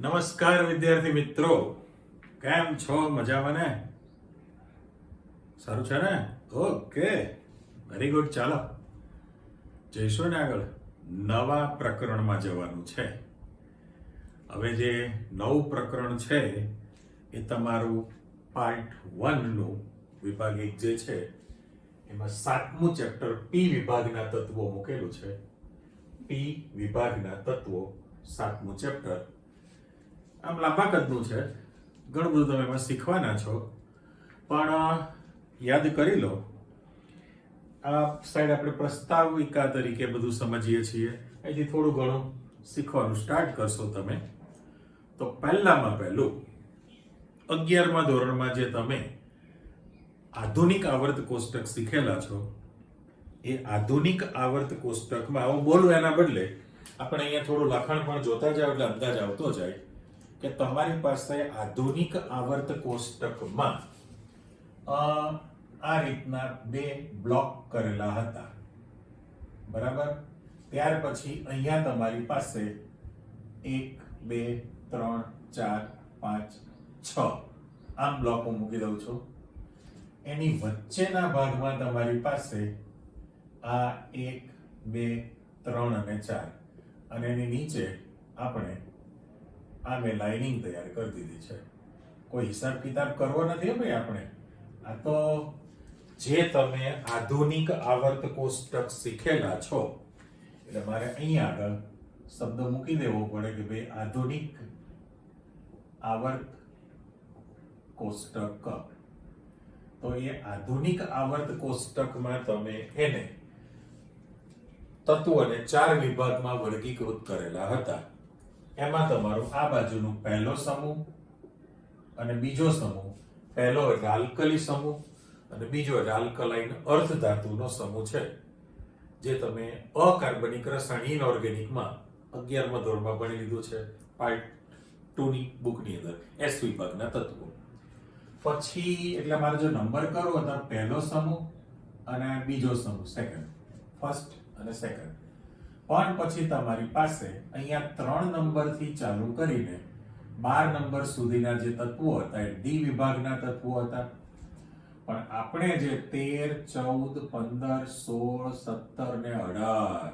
નમસ્કાર વિદ્યાર્થી મિત્રો, કેમ છો? મજામાં ને? સારું છે ને? Okay, very good. ચાલો જઈશું ને આગળ. નવા પ્રકરણમાં જવાનું છે. હવે જે નવું પ્રકરણ છે એ તમારું પાર્ટ 1 નું વિભાગ 1 જે છે એમાં 7મું ચેપ્ટર પી વિભાગના તત્વો મૂકેલું છે. પી વિભાગના તત્વો 7મું ચેપ્ટર. આમ લાંબા કદનું છે, ઘણું બધું તમે એમાં શીખવાના છો, પણ યાદ કરી લો. આ સાઈડ આપણે પ્રસ્તાવિકા તરીકે બધું સમજીએ છીએ. અહીંથી થોડું ઘણું શીખવાનું સ્ટાર્ટ કરશો તમે તો પહેલામાં પહેલું 11મા ધોરણમાં જે તમે આધુનિક આવર્ત કોષ્ટક શીખેલા છો એ આધુનિક આવર્ત કોષ્ટકમાં આવું બોલું એના બદલે આપણે અહીંયા થોડું લખાણ પણ જોતા જાવ એટલે અંદાજ આવતો જાય કે તમારી પાસે આધુનિક આવર્ત કોષ્ટકમાં આ રીતના 2 બ્લોક કરેલા હતા, બરાબર. ત્યાર પછી અહીંયા તમારી પાસે 1 2 3 4 5 6 આમ બ્લોકો મૂકી દઉં છું. એની વચ્ચેના ભાગમાં તમારી પાસે આ 1 2 3 અને 4 અને એની નીચે આપણે આ મેં લાઇનિંગ તૈયાર કરી દીધી છે. કોઈ હિસાબ કિતાબ કરવો નથી ભાઈ આપણે. આ તો જે તમે આધુનિક આવર્ત કોષ્ટક શીખેલા છો એટલે મારે અહીંયા આગળ શબ્દ મૂકી દેવો પડે કે ભાઈ આધુનિક આવર્ત કોષ્ટક. તો એ આધુનિક આવર્ત કોષ્ટકમાં તમે એને તત્વોને 4 વિભાગમાં વર્ગીકૃત કરેલા હતા. એમાં તમારું આ બાજુનું પહેલો સમૂહ અને બીજો સમૂહ, પહેલો એટલે આલ્કલી સમૂહ અને બીજો એટલે આલ્કલાઇન અર્ધ ધાતુનો સમૂહ છે, જે તમે અકાર્બનિક રસાયણ ઇનઓર્ગેનિકમાં 11મા ધોરણમાં ભણી લીધું છે, પાર્ટ 2 ની બુકની અંદર. એસ વિભાગના તત્વો. પછી એટલે મારે જો નંબર કરવો તો પહેલો સમૂહ અને બીજો સમૂહ, સેકન્ડ, ફર્સ્ટ અને સેકન્ડ. પણ પછી તમારી પાસે અહીંયા 3 નંબરથી ચાલુ કરીને 12 નંબર સુધીના જે તત્વો હતા એ ડી વિભાગના તત્વો હતા. પણ આપણે જે 13 14 15 16 17 ને 18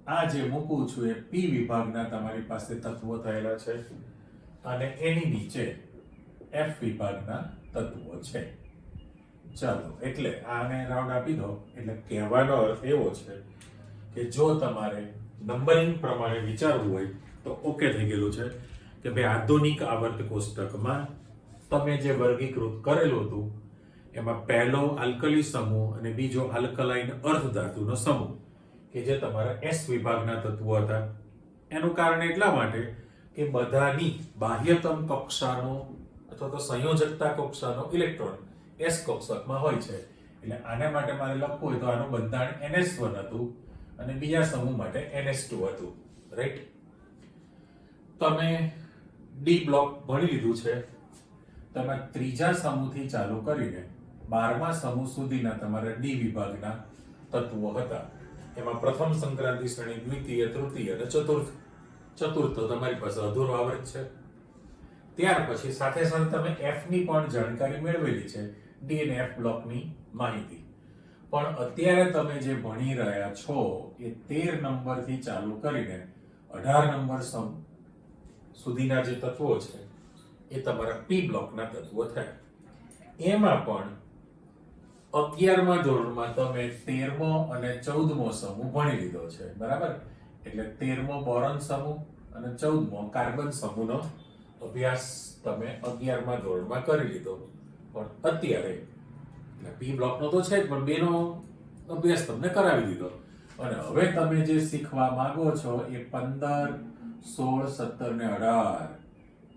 આ જે મૂકું છું એ પી વિભાગના તમારી પાસે તત્વો થયેલા છે અને એની નીચે એફ વિભાગના તત્વો છે. ચાલો, એટલે આને રાઉન્ડ આપી દો. એટલે કહેવાનો અર્થ એવો છે કે જો તમારે નંબરિંગ પ્રમાણે વિચારવું હોય તો ઓકે થઈ ગયેલું છે કે ભાઈ આધુનિક આવર્ત કોષ્ટકમાં તમે જે વર્ગીકૃત કરેલું હતું એમાં પહેલો આલ્કલી સમૂહ અને બીજો આલ્કલાઇન અર્ધ ધાતુનો સમૂહ કે જે તમારા એસ વિભાગના તત્વો હતા. એનું કારણ એટલા માટે કે બધાની બાહ્યતમ કક્ષાનો અથવા તો સંયોજકતા કક્ષાનો ઇલેક્ટ્રોન એસ કક્ષકમાં હોય છે. એટલે આને માટે મારે લખવું હોય તો આનું બંધારણ NS1 હતું અને બીજા સમૂહ માટે NS2 હતું, રાઈટ. તમે ડી બ્લોક ભણી લીધું છે. તમે ત્રીજા સમૂહથી ચાલુ કરીને 12મા સમૂહ સુધીના તમારા ડી વિભાગના તત્વો હતા. એમાં પ્રથમ સંક્રાંતિ શ્રેણી, દ્વિતીય, તૃતીય અને ચતુર્થ તમારી પાસે અધૂરો આવર્ત છે. ત્યાર પછી સાથે સાથે તમે એફ ની પણ જાણકારી મેળવેલી છે, ડી અને એફ બ્લોકની માહિતી. પણ અત્યારે તમે જે ભણી રહ્યા છો એ 13 નંબરથી ચાલુ કરીને 18 નંબર સુધીના જે તત્વો છે એ તમારા પી બ્લોકના તત્વો થયા. એમાં પણ 11મા ધોરણમાં તમે 13મો અને 14મો સમૂહ ભણી લીધો છે, બરાબર. એટલે 13મો બોરોન સમૂહ અને 14મો કાર્બન સમૂહનો અભ્યાસ તમે 11મા ધોરણમાં કરી લીધો. પણ અત્યારે પી બ્લોકનો તો છે જ, પણ બેનો અભ્યાસ તમને કરાવી દીધો. અને હવે તમે જે શીખવા માંગો છો એ 15 16 17 ને 18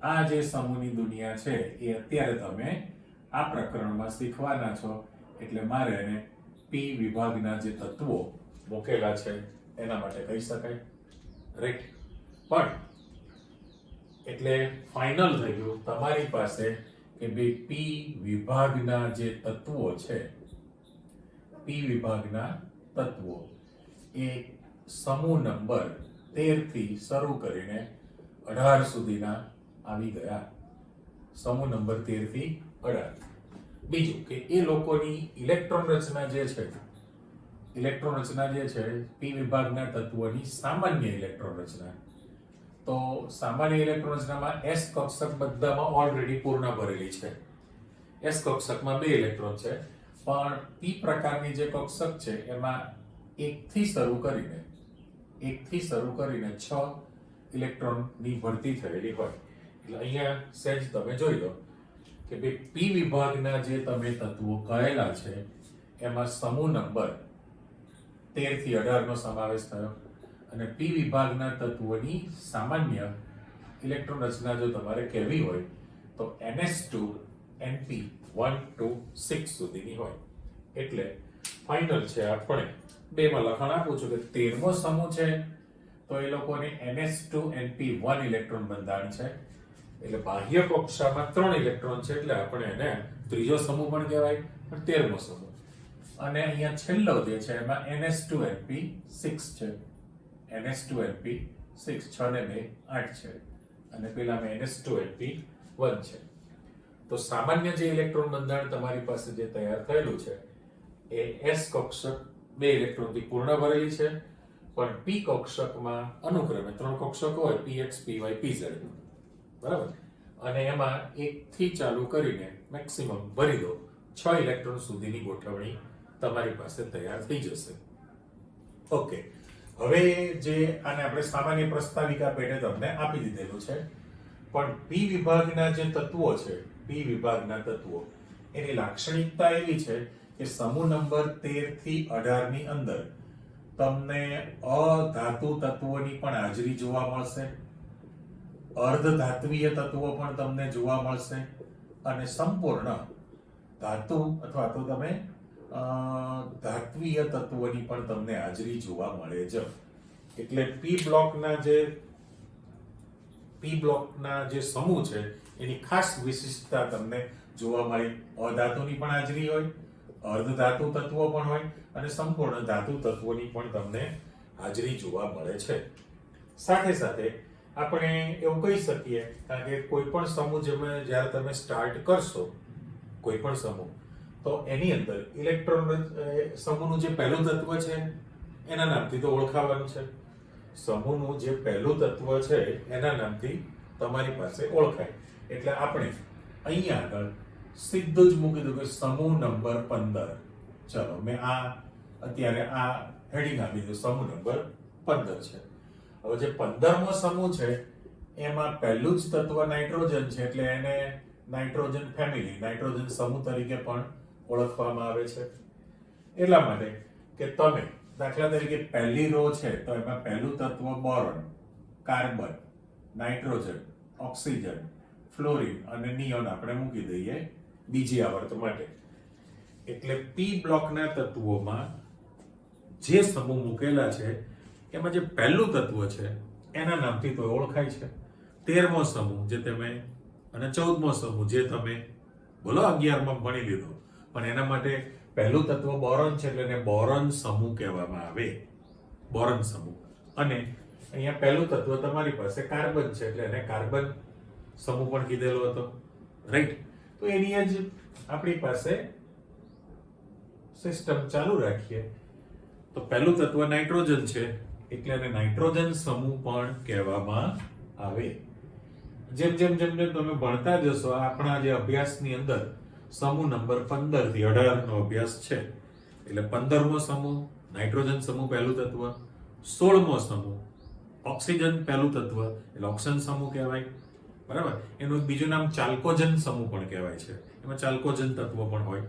આ જે સમૂહની દુનિયા છે એ અત્યારે તમે આ પ્રકરણમાં શીખવાના છો. એટલે મારે એને પી વિભાગના જે તત્વો મૂકેલા છે એના માટે કહી શકાય, રાઈટ. પણ એટલે ફાઇનલ થઈ ગયું તમારી પાસે કે ભાઈ પી વિભાગના જે તત્વો છે, પી વિભાગના તત્વો એ સમૂહ નંબર 13 થી શરૂ કરીને 18 સુધીના આવી ગયા, સમૂહ નંબર 13 થી 18. બીજું કે એ લોકોની ઇલેક્ટ્રોન રચના જે છે, ઇલેક્ટ્રોન રચના જે છે પી વિભાગના તત્વોની સામાન્ય ઇલેક્ટ્રોન રચના, તો સામાન્ય ઇલેક્ટ્રોન રચનામાં s કક્ષક બધામાં ઓલરેડી પૂર્ણ ભરેલી છે. s કક્ષકમાં 2 ઇલેક્ટ્રોન છે, પણ p પ્રકારની જે કક્ષક છે એમાં 1 થી શરૂ કરીને 6 ઇલેક્ટ્રોનની ભરતી થયેલી હોય. એટલે અહીંયા સહેજ તમે જોઈ લો કે ભાઈ પી વિભાગના જે તમે તત્વો કહેલા છે એમાં સમૂહ નંબર 13 થી 18 નો સમાવેશ થયો, અને પી વિભાગના તત્વોની સામાન્ય ઇલેક્ટ્રોન રચના જો તમારે કહેવી હોય તો ns2 np 1 2 6 સુધીની હોય. એટલે ફાઇનલ છે આપણે બેમાં લખાણ આપું છું કે 13મો સમૂહ છે તો એ લોકોને ns2 np1 ઇલેક્ટ્રોન બંધાણ છે, એટલે બાહ્ય કક્ષામાં 3 ઇલેક્ટ્રોન છે, એટલે આપણે એને ત્રીજો સમૂહ પણ કહેવાય, પણ 13મો સમૂહ. અને અહીંયા છેલ્લો જે છે એમાં ns2np6 છે, ns2np6 6 ને 2 8 છે, અને પેલામાં ns2np1 છે. તો સામાન્ય જે ઇલેક્ટ્રોન બંધારણ તમારી પાસે જે તૈયાર થયેલું છે એ s કક્ષક 2 ઇલેક્ટ્રોનથી પૂર્ણ ભરેલી છે, પણ p કક્ષકમાં અનુક્રમે 3 કક્ષકો હોય px py pz, બરાબર, અને એમાં 1 થી ચાલુ કરીને મેક્સિમમ ભરી દો 6 ઇલેક્ટ્રોન સુધીની ગોઠવણી તમારી પાસે તૈયાર થઈ જશે. ઓકે, હવે જે આને આપણે સામાન્ય પ્રસ્તાવિકા પેટે તમને આપી દીધેલું છે, પણ પી વિભાગના જે તત્વો છે, પી વિભાગના તત્વો એની લાક્ષણિકતા એવી છે કે સમૂહ નંબર 13 થી 18 ની અંદર તમને અધાતુ તત્વોની પણ હાજરી જોવા મળશે, અર્ધધાત્વીય તત્વો પણ તમને જોવા મળશે, અને સંપૂર્ણ ધાતુ અથવા તો તમે ધાત્વીય તત્વોની પણ તમને હાજરી જોવા મળે છે. એટલે પી બ્લોકના જે સમૂહ છે એની ખાસ વિશિષ્ટતા તમને જોવા મળી. અધાતુની પણ હાજરી હોય, અર્ધધાતુ તત્વો પણ હોય, અને સંપૂર્ણ ધાતુ તત્વોની પણ તમને હાજરી જોવા મળે છે. સાથે સાથે આપણે એવું કહી શકીએ કારણ કે કોઈ પણ સમૂહ જ્યારે તમે સ્ટાર્ટ કરશો, કોઈ પણ સમૂહ, તો એની અંદર ઇલેક્ટ્રોન સમૂહનું જે પહેલું તત્વ છે એના નામથી તો ઓળખાવાનું છે. સમૂહનું જે પહેલું તત્વ છે એના નામથી તમારી પાસે ઓળખાય. એટલે આપણે અહીંયા આગળ સીધું જ મૂકી દઉં કે સમૂહ નંબર 15. ચલો, મેં અત્યારે આ હેડિંગ આપી દઉં, સમૂહ નંબર 15 છે. હવે જે 15મો સમૂહ છે એમાં પહેલું જ તત્વ નાઇટ્રોજન છે, એટલે એને નાઇટ્રોજન ફેમિલી, નાઇટ્રોજન સમૂહ તરીકે પણ ઓળખવામાં આવે છે. એટલા માટે કે તમે દાખલા તરીકે પહેલી રો છે તો એમાં પહેલું તત્વ boron, carbon, nitrogen, oxygen, fluorine અને નિયોન આપણે મૂકી દઈએ બીજી આવર્ત માટે. એટલે પી બ્લોકના તત્વોમાં જે સમૂહ મૂકેલા છે એમાં જે પહેલું તત્વ છે એના નામથી તો ઓળખાય છે. 13મો સમૂહ જે તમે અને 14મો સમૂહ જે તમે બોલો 11માં ભણી લીધો, પણ એના માટે પહેલું તત્વ બોરોન છે એટલે એને બોરોન સમૂહ કહેવામાં આવે, બોરોન સમૂહ. અને અહીંયા પહેલું તત્વ તમારી પાસે કાર્બન છે એટલે એને કાર્બન સમૂહ પણ કીધેલો હતો, રાઈટ? તો એની જ આપણી પાસે સિસ્ટમ ચાલુ રાખીએ તો પહેલું તત્વ નાઇટ્રોજન છે એટલે એને નાઇટ્રોજન સમૂહ પણ કહેવામાં આવે. જેમ જેમ જેમ જેમ તમે ભણતા જશો આપણા જે અભ્યાસની અંદર સમૂહ નંબર 15 થી 18 નો અભ્યાસ છે, એટલે 15મો સમૂહ નાઇટ્રોજન સમૂહ પહેલું તત્વ, 16મો સમૂહ ઓક્સિજન પહેલું તત્વ એટલે ઓક્સિજન સમૂહ કહેવાય, બરાબર? એનું બીજું નામ ચાલ્કોજન સમૂહ પણ કહેવાય છે, એમાં ચાલ્કોજન તત્વ પણ હોય.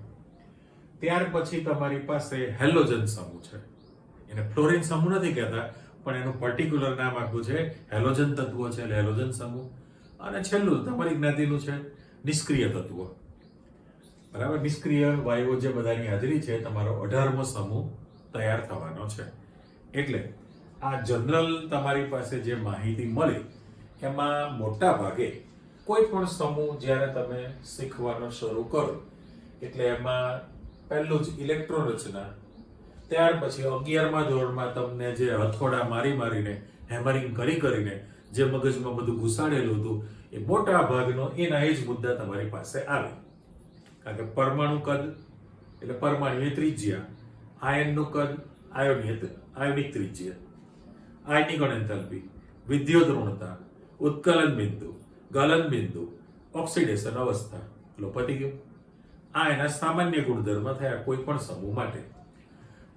ત્યાર પછી તમારી પાસે હેલોજન સમૂહ છે, એને ફ્લોરિન સમૂહ નથી કહેતા, પણ એનું પર્ટિક્યુલર નામ આપ્યું છે હેલોજન તત્વો છે એટલે હેલોજન સમૂહ. અને છેલ્લું તમારી જ્ઞાતિનું છે નિષ્ક્રિય તત્વો, બરાબર? નિષ્ક્રિય વાયુઓ જે બધાની હાજરી છે તમારો 18મો સમૂહ તૈયાર થવાનો છે. એટલે આ જનરલ તમારી પાસે જે માહિતી મળી એમાં મોટા ભાગે કોઈ પણ સમૂહ જ્યારે તમે શીખવાનો શરૂ કરો એટલે એમાં પહેલું જ ઇલેક્ટ્રોન રચના, ત્યાર પછી 11મા ધોરણમાં તમને જે હથોડા મારીને હેમરિંગ કરીને જે મગજમાં બધું ઘુસાડેલું હતું એ મોટા ભાગનો એના એ જ મુદ્દા તમારી પાસે આવે. કારણ કે પરમાણુ કદ એટલે પરમાણુની ત્રિજ્યા, આયનનું કદ આયોનિક ત્રિજ્યા, આયનિક એન્થાલ્પી, વિદ્યુત ઋણતા, ઉત્કલન બિંદુ, ગલન બિંદુ, ઓક્સિડેશન અવસ્થા. લો પતી ગયું. આ એના સામાન્ય ગુણધર્મ થયા કોઈ પણ સમૂહ માટે.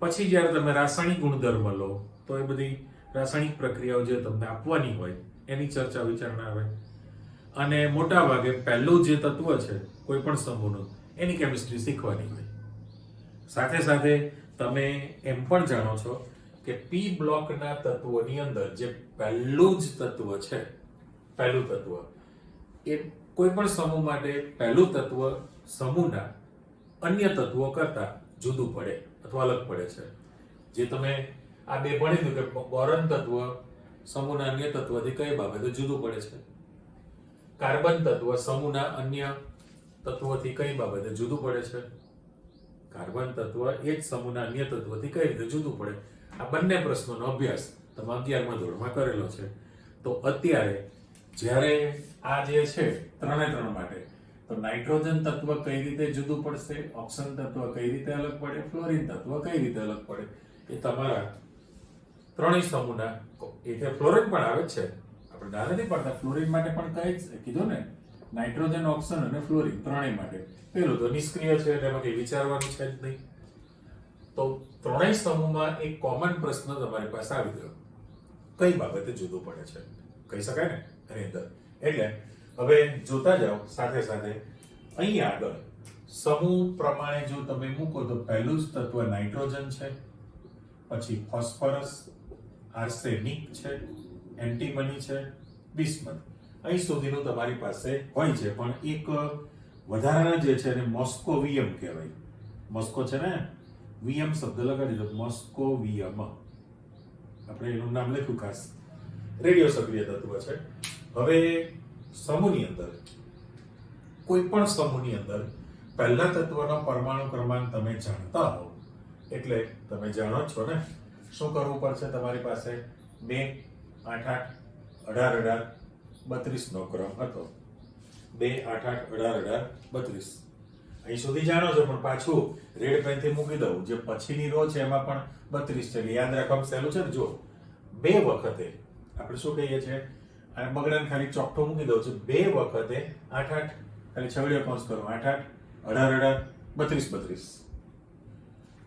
પછી જ્યારે તમે રાસાયણિક ગુણધર્મ લો તો એ બધી રાસાયણિક પ્રક્રિયાઓ જે તમને આપવાની હોય એની ચર્ચા વિચારણા આવે. અને મોટા ભાગે પહેલું જે તત્વ છે કોઈ પણ સમૂહનું એની કેમિસ્ટ્રી શીખવાની હોય. સાથે સાથે તમે એમ પણ જાણો છો કે પી બ્લોકના તત્વોની અંદર જે પહેલું જ તત્વ છે, પહેલું તત્વ એ કોઈ પણ સમૂહ માટે પહેલું તત્વ સમૂહના અન્ય તત્વો કરતા જુદું પડે અથવા અલગ પડે છે. જે તમે આ બે ભણીશું કે બોરોન તત્વ સમૂહના અન્ય તત્વથી કઈ બાબતે જુદું પડે છે, કાર્બન તત્વ સમૂહના અન્ય તત્વોથી કઈ બાબતે જુદું પડે છે, કાર્બન તત્વ એ જ સમૂહના અન્ય તત્વથી કઈ રીતે જુદું પડે. આ બંને પ્રશ્નોનો અભ્યાસ તમે 11મા ધોરણમાં કરેલો છે. તો અત્યારે જ્યારે આ જે છે ત્રણે માટે, તો નાઇટ્રોજન તત્વ કઈ રીતે જુદું પડશે, ઓક્સિજન તત્વ કઈ રીતે અલગ પડે, ફ્લોરિન તત્વ કઈ રીતે અલગ પડે, એ તમારા ત્રણેય સમૂહના એટલે ફ્લોરિન પણ આવે છે. આપણે ના નથી પડતા ફ્લોરિન માટે પણ કઈ જ કીધું ને, નાઇટ્રોજન, ઓક્સિજન અને ફ્લોરિન ત્રણેય માટે. પેલું તો નિષ્ક્રિય છે એટલે એમાં કઈ વિચારવાનું છે જ નહીં. તો ત્રણેય સમૂહમાં એક કોમન પ્રશ્ન તમારી પાસે આવી ગયો, કઈ બાબતે જુદું પડે છે, કહી શકાય ને એની અંદર. એટલે હવે જોતા જાઓ સાથે સાથે અહીં આગળ સમૂહ પ્રમાણે જો તમે મૂકો તો પહેલું જ તત્વ નાઇટ્રોજન છે, પછી ફોસ્ફરસ, આર્સેનિક છે, એન્ટીમની છે, બિસ્મથ. અહીં સુધીનું તમારી પાસે હોય છે. પણ એક વધારાના જે છે એને મોસ્કોવિયમ કહેવાય. મોસ્કો છે ને, વિયમ શબ્દ લગાડી દો, મોસ્કોવિયમ. આપણે એનું નામ લખ્યું ખાસ. રેડિયો સક્રિય તત્વ છે. હવે સમૂહની અંદર, કોઈ પણ સમૂહની અંદર પહેલા તત્વનો પરમાણુ ક્રમાંક તમે જાણતા હો એટલે તમે જાણો છો ને શું કરવું પડશે. તમારી પાસે 2, 8, 8, 18, 18, 32 નો ક્રમ હતો. 2, 8, 8, 18, 32 અહીં સુધી જાણો છો. પણ પાછું રેડ પેન થી મૂકી દઉં, જે પછીની રો છે એમાં પણ 32 છે એટલે યાદ રાખવાનું સહેલું છે ને. જો બે વખતે આપણે શું કહીએ છીએ, અને બગડાને ખાલી ચોકઠું મૂકી દઉં છું, બે વખતે 8, 8 ખાલી છગડીયો કૌંસ કરો, 8, 8, 18, 18, 32.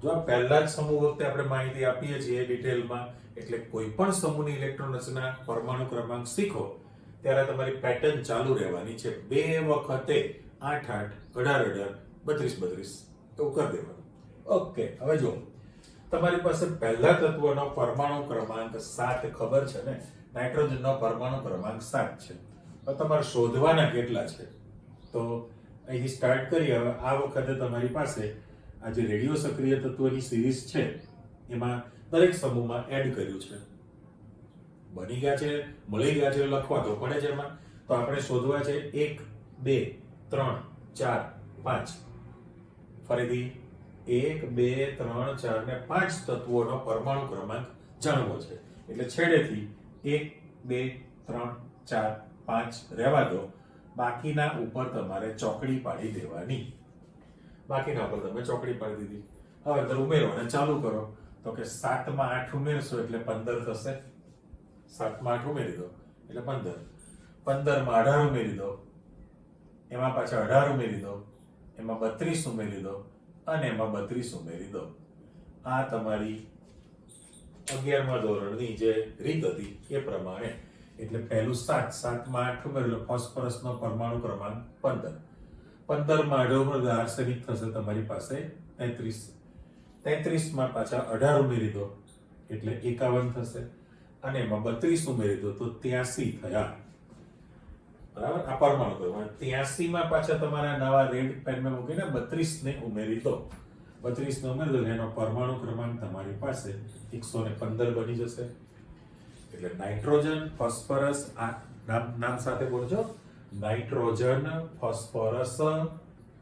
જો આ પહેલા જ સમૂહ વખતે આપણે માહિતી આપીએ છીએ ડિટેલમાં, એટલે કોઈ પણ સમૂહની ઇલેક્ટ્રોન રચના પરમાણુ ક્રમાંક શીખો ત્યારે તમારી પેટર્ન ચાલુ રહેવાની છે. બે વખતે 8, 8, 18, 32 એવું કરી દેવાનું. ઓકે, હવે જો તમારી પાસે પહેલા તત્વનો પરમાણુ ક્રમાંક 7 ખબર છે ને, નાઇટ્રોજનનો પરમાણુ ક્રમાંક 7 છે. તો તમારે શોધવાના કેટલા છે, તો અહીંથી સ્ટાર્ટ કરીએ. હવે આ વખતે તમારી પાસે આ જે રેડિયો સક્રિય તત્વોની સિરીઝ છે એમાં દરેક સમૂહમાં એડ કર્યું છે. બની ગયા છે, મળી ગયા છે, લખવા તો પડે છે એમાં. તો આપણે શોધવા છે 1, 2, 3, 4, 5. ફરીથી 1, 2, 3, 4 ને 5 તત્વોનો પરમાણુ ક્રમાંક જાણવો છે. એટલે છેડેથી 1, 2, 3, 4, 5 રહેવા દો. બાકીના ઉપર તમારે ચોકડી પાડી દેવાની. બાકીના ઉપર તમે ચોકડી પાડી દીધી. હવે અંદર ઉમેરવાને ચાલુ કરો. તો કે 7 માં 8 ઉમેરશો એટલે 15 થશે. 7 માં 8 ઉમેરી દો એટલે 15. 15 માં 18 ઉમેરી દો, એમાં પાછા 18 ઉમેરી દો, એમાં 32 ઉમેરી દો અને એમાં 32 ઉમેરી દો. આ તમારી 11મા ધોરણની જે રીત હતી એ પ્રમાણે. એટલે પહેલું 7, 7 માં 8 ઉમેરેલો, ફોસ્ફરસનો પરમાણુ ક્રમાંક 15. 15 માં 18 ઉમેરી દો, આર્સેનિક થશે તમારી પાસે 33. 33 માં પાછા 18 ઉમેરી દો એટલે 51 થશે અને એમાં 32 ઉમેરી દો તો 83 થયા. બરાબર, આ પરમાણુ ક્રમાંક. 83 માં પાછા તમારા નવા રેડ પેનમાં મૂકીને 32 ને ઉમેરી દો. 32 ને ઉમેરી દો એનો પરમાણુ ક્રમાંક તમારી પાસે 115 બની જશે. એટલે નાઇટ્રોજન, ફોસ્ફરસ, આ નામ સાથે બોલજો, નાઇટ્રોજન, ફોસ્ફરસ.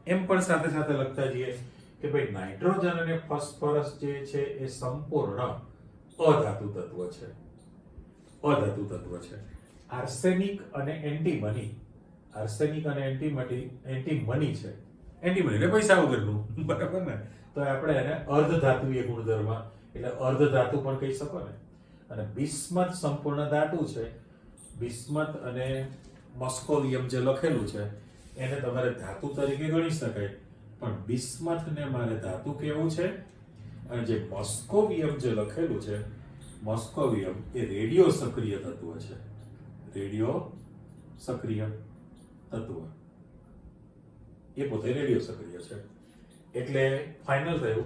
એમ પણ સાથે સાથે લખતા જઈએ કે ભાઈ નાઇટ્રોજન અને ફોસ્ફરસ જે છે એ સંપૂર્ણ અધાતુ તત્વ છે. અધાતુ તત્વ છે. આર્સેનિક અને એન્ટીમની, આર્સેનિક અને એન્ટીમની છે, એન્ટીમની એટલે પૈસા વગરનું, બરાબર ને? તો આપણે એને અર્ધધાતુય ગુણધર્મ એટલે અર્ધધાતુ પણ કહી શકો ને. અને બિસ્મથ સંપૂર્ણ ધાતુ છે. બિસ્મથ અને મોસ્કોવિયમ જે લખેલું છે એને તમારે ધાતુ તરીકે ગણી શકાય, પણ બિસ્મથ ને મારે ધાતુ કેવું છે, અને જે મોસ્કોવિયમ જે લખેલું છે, મોસ્કોવિયમ એ રેડિયો સક્રિય તત્વ છે. રેડિયો સક્રિય તત્વ એ પોતે રેડિયો સક્રિય છે. એટલે ફાઇનલ થયું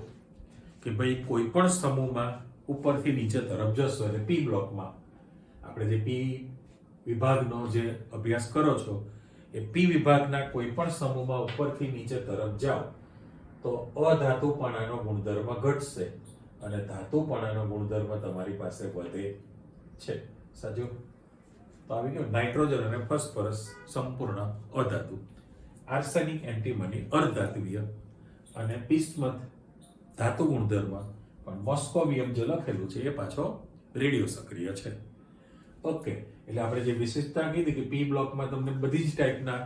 કે ભાઈ કોઈ પણ સમૂહમાં ઉપરથી નીચે તરફ જશો એટલે પી બ્લોકમાં આપણે જે પી વિભાગનો જે અભ્યાસ કરો છો એ પી વિભાગના કોઈ પણ સમૂહમાં ઉપરથી નીચે તરફ જાઓ તો અધાતુપણાનો ગુણધર્મ ઘટશે અને ધાતુપણાનો ગુણધર્મ તમારી પાસે વધે છે. સાચું? તો આવી ગયો નાઇટ્રોજન અને ફોસ્ફરસ સંપૂર્ણ અધાતુ, આર્સેનિક એન્ટીમની અર્ધધાતુય અને બિસ્મથ ધાતુ ગુણધર્મ, પણ મોસ્કોવિયમ જે લખેલું છે એ પાછો રેડિયો સક્રિય છે. ઓકે, એટલે આપણે જે વિશેષતા કીધી કે પી બ્લોકમાં તમને બધી જ ટાઈપના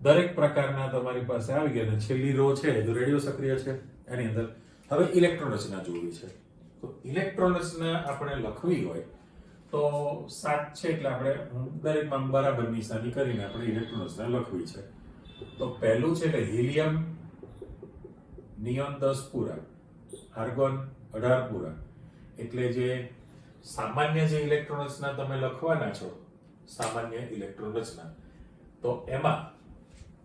દરેક પ્રકારના તમારી પાસે આવી ગયા, અને છેલ્લી રો છે એ તો રેડિયો સક્રિય છે. એની અંદર હવે ઇલેક્ટ્રોન રચના જોવી છે. તો ઇલેક્ટ્રોન રચના આપણે લખવી હોય તો 7 છે એટલે આપણે દરેકમાં બરાબર નિશાની કરીને આપણે ઇલેક્ટ્રોન રચના લખવી છે. તો પહેલું છે એટલે હિલિયમ નિયોન 10 પૂરા, આર્ગોન 18 પૂરા. એટલે જે સામાન્ય જે ઇલેક્ટ્રોન રચના તમે લખવાના છો, સામાન્ય ઇલેક્ટ્રોન રચના, તો એમાં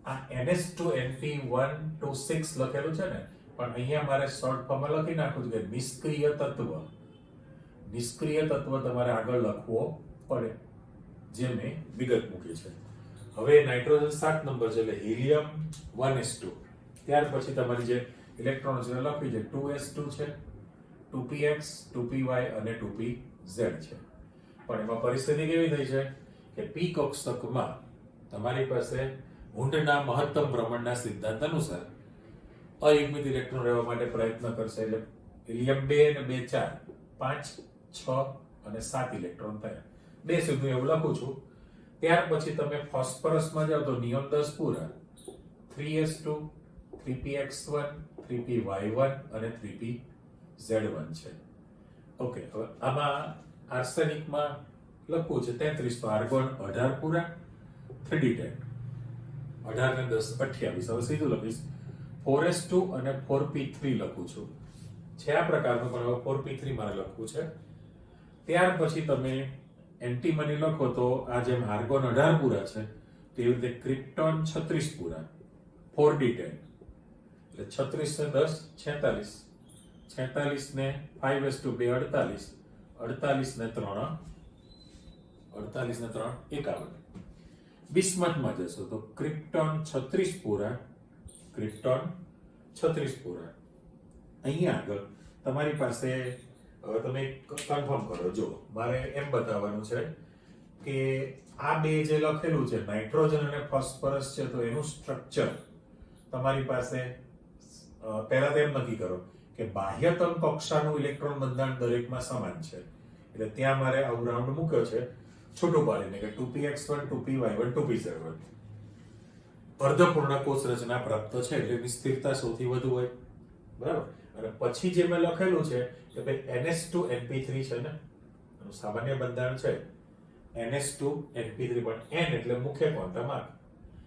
આ NH2NP126 લખેલું છે ને, પણ અહીંયા મારે શોર્ટ ફોર્મમાં લખી નાખું છું કે નિષ્ક્રિય તત્વ. નિષ્ક્રિય તત્વ તમારે આગળ લખવો પડે, જે મેં વિગત મૂકી છે. હવે નાઇટ્રોજન 7 નંબર છે એટલે હિલિયમ 1s2. ત્યાર પછી તમારી જે ઇલેક્ટ્રોન રચના લખવી છે 2s2 છે, 2px, 2py અને 2pz છે. પણ એમાં પરિસ્થિતિ કેવી થઈ છે કે પી કક્ષકમાં તમારી પાસે ઊંડના મહત્તમ ભ્રમણના સિદ્ધાંત અનુસાર અયુગ્મિત ઇલેક્ટ્રોન રહેવા માટે પ્રયત્ન કરશે. એટલે હિલિયમ 2 અને 2 4 5 6 અને 7 ઇલેક્ટ્રોન થયા. 2 સુધી એવું લખું છું. ત્યાર પછી તમે ફોસ્ફરસમાં જાઓ તો નિયોન 10 પૂરા, 3s2, 3px1, 3py1 અને 3pz1 છે. ઓકે, હવે આમાં આર્સેનિકમાં લખવું છે 33, તો આર્ગોન 18 પૂરા, 3d10, 18 ને 10 28. હવે સીધું લખીશ 4s2 અને 4p3 લખું છું. છે આ પ્રકારનું, પણ હવે 4p3 મારે લખવું છે. ત્યાર પછી તમે એન્ટીમની લખો તો આ જેમ આર્ગોન 18 પૂરા છે તેવી રીતે ક્રિપ્ટોન 36 પૂરા, 4d10 એટલે 36 ને 10 46, 46 ને 5s2 2 48, 48 ને 3 51. બિસ્મથમાં જશો તો ક્રિપ્ટોન 36 પૂરા, ક્રિપ્ટોન 36 પૂરા. અહીંયા આગળ તમારી પાસે તમે કન્ફર્મ કરો. જો મારે એમ બતાવવાનું છે કે આ બે જે લખેલું છે નાઇટ્રોજન અને ફોસ્ફરસ છે, તો એનું સ્ટ્રક્ચર તમારી પાસે પહેલા તો એમ નક્કી કરો કે બાહ્યતમ કક્ષાનું ઇલેક્ટ્રોન બંધારણ દરેકમાં સમાન છે. એટલે ત્યાં મારે આવું રાઉન્ડ મૂક્યો છે છૂટું પાડીને કે 2px1, 2py1, 2pz1. અર્ધપૂર્ણ કોષ રચના પ્રાપ્ત છે એટલે એની સ્થિરતા સૌથી વધુ હોય, બરાબર. અને પછી જે મેં લખેલું છે કે ભાઈ NH2NP3 છે ને, એનું સામાન્ય બંધારણ છે NH2NP3, પણ N એટલે મુખ્ય ક્વોન્ટમ આંક,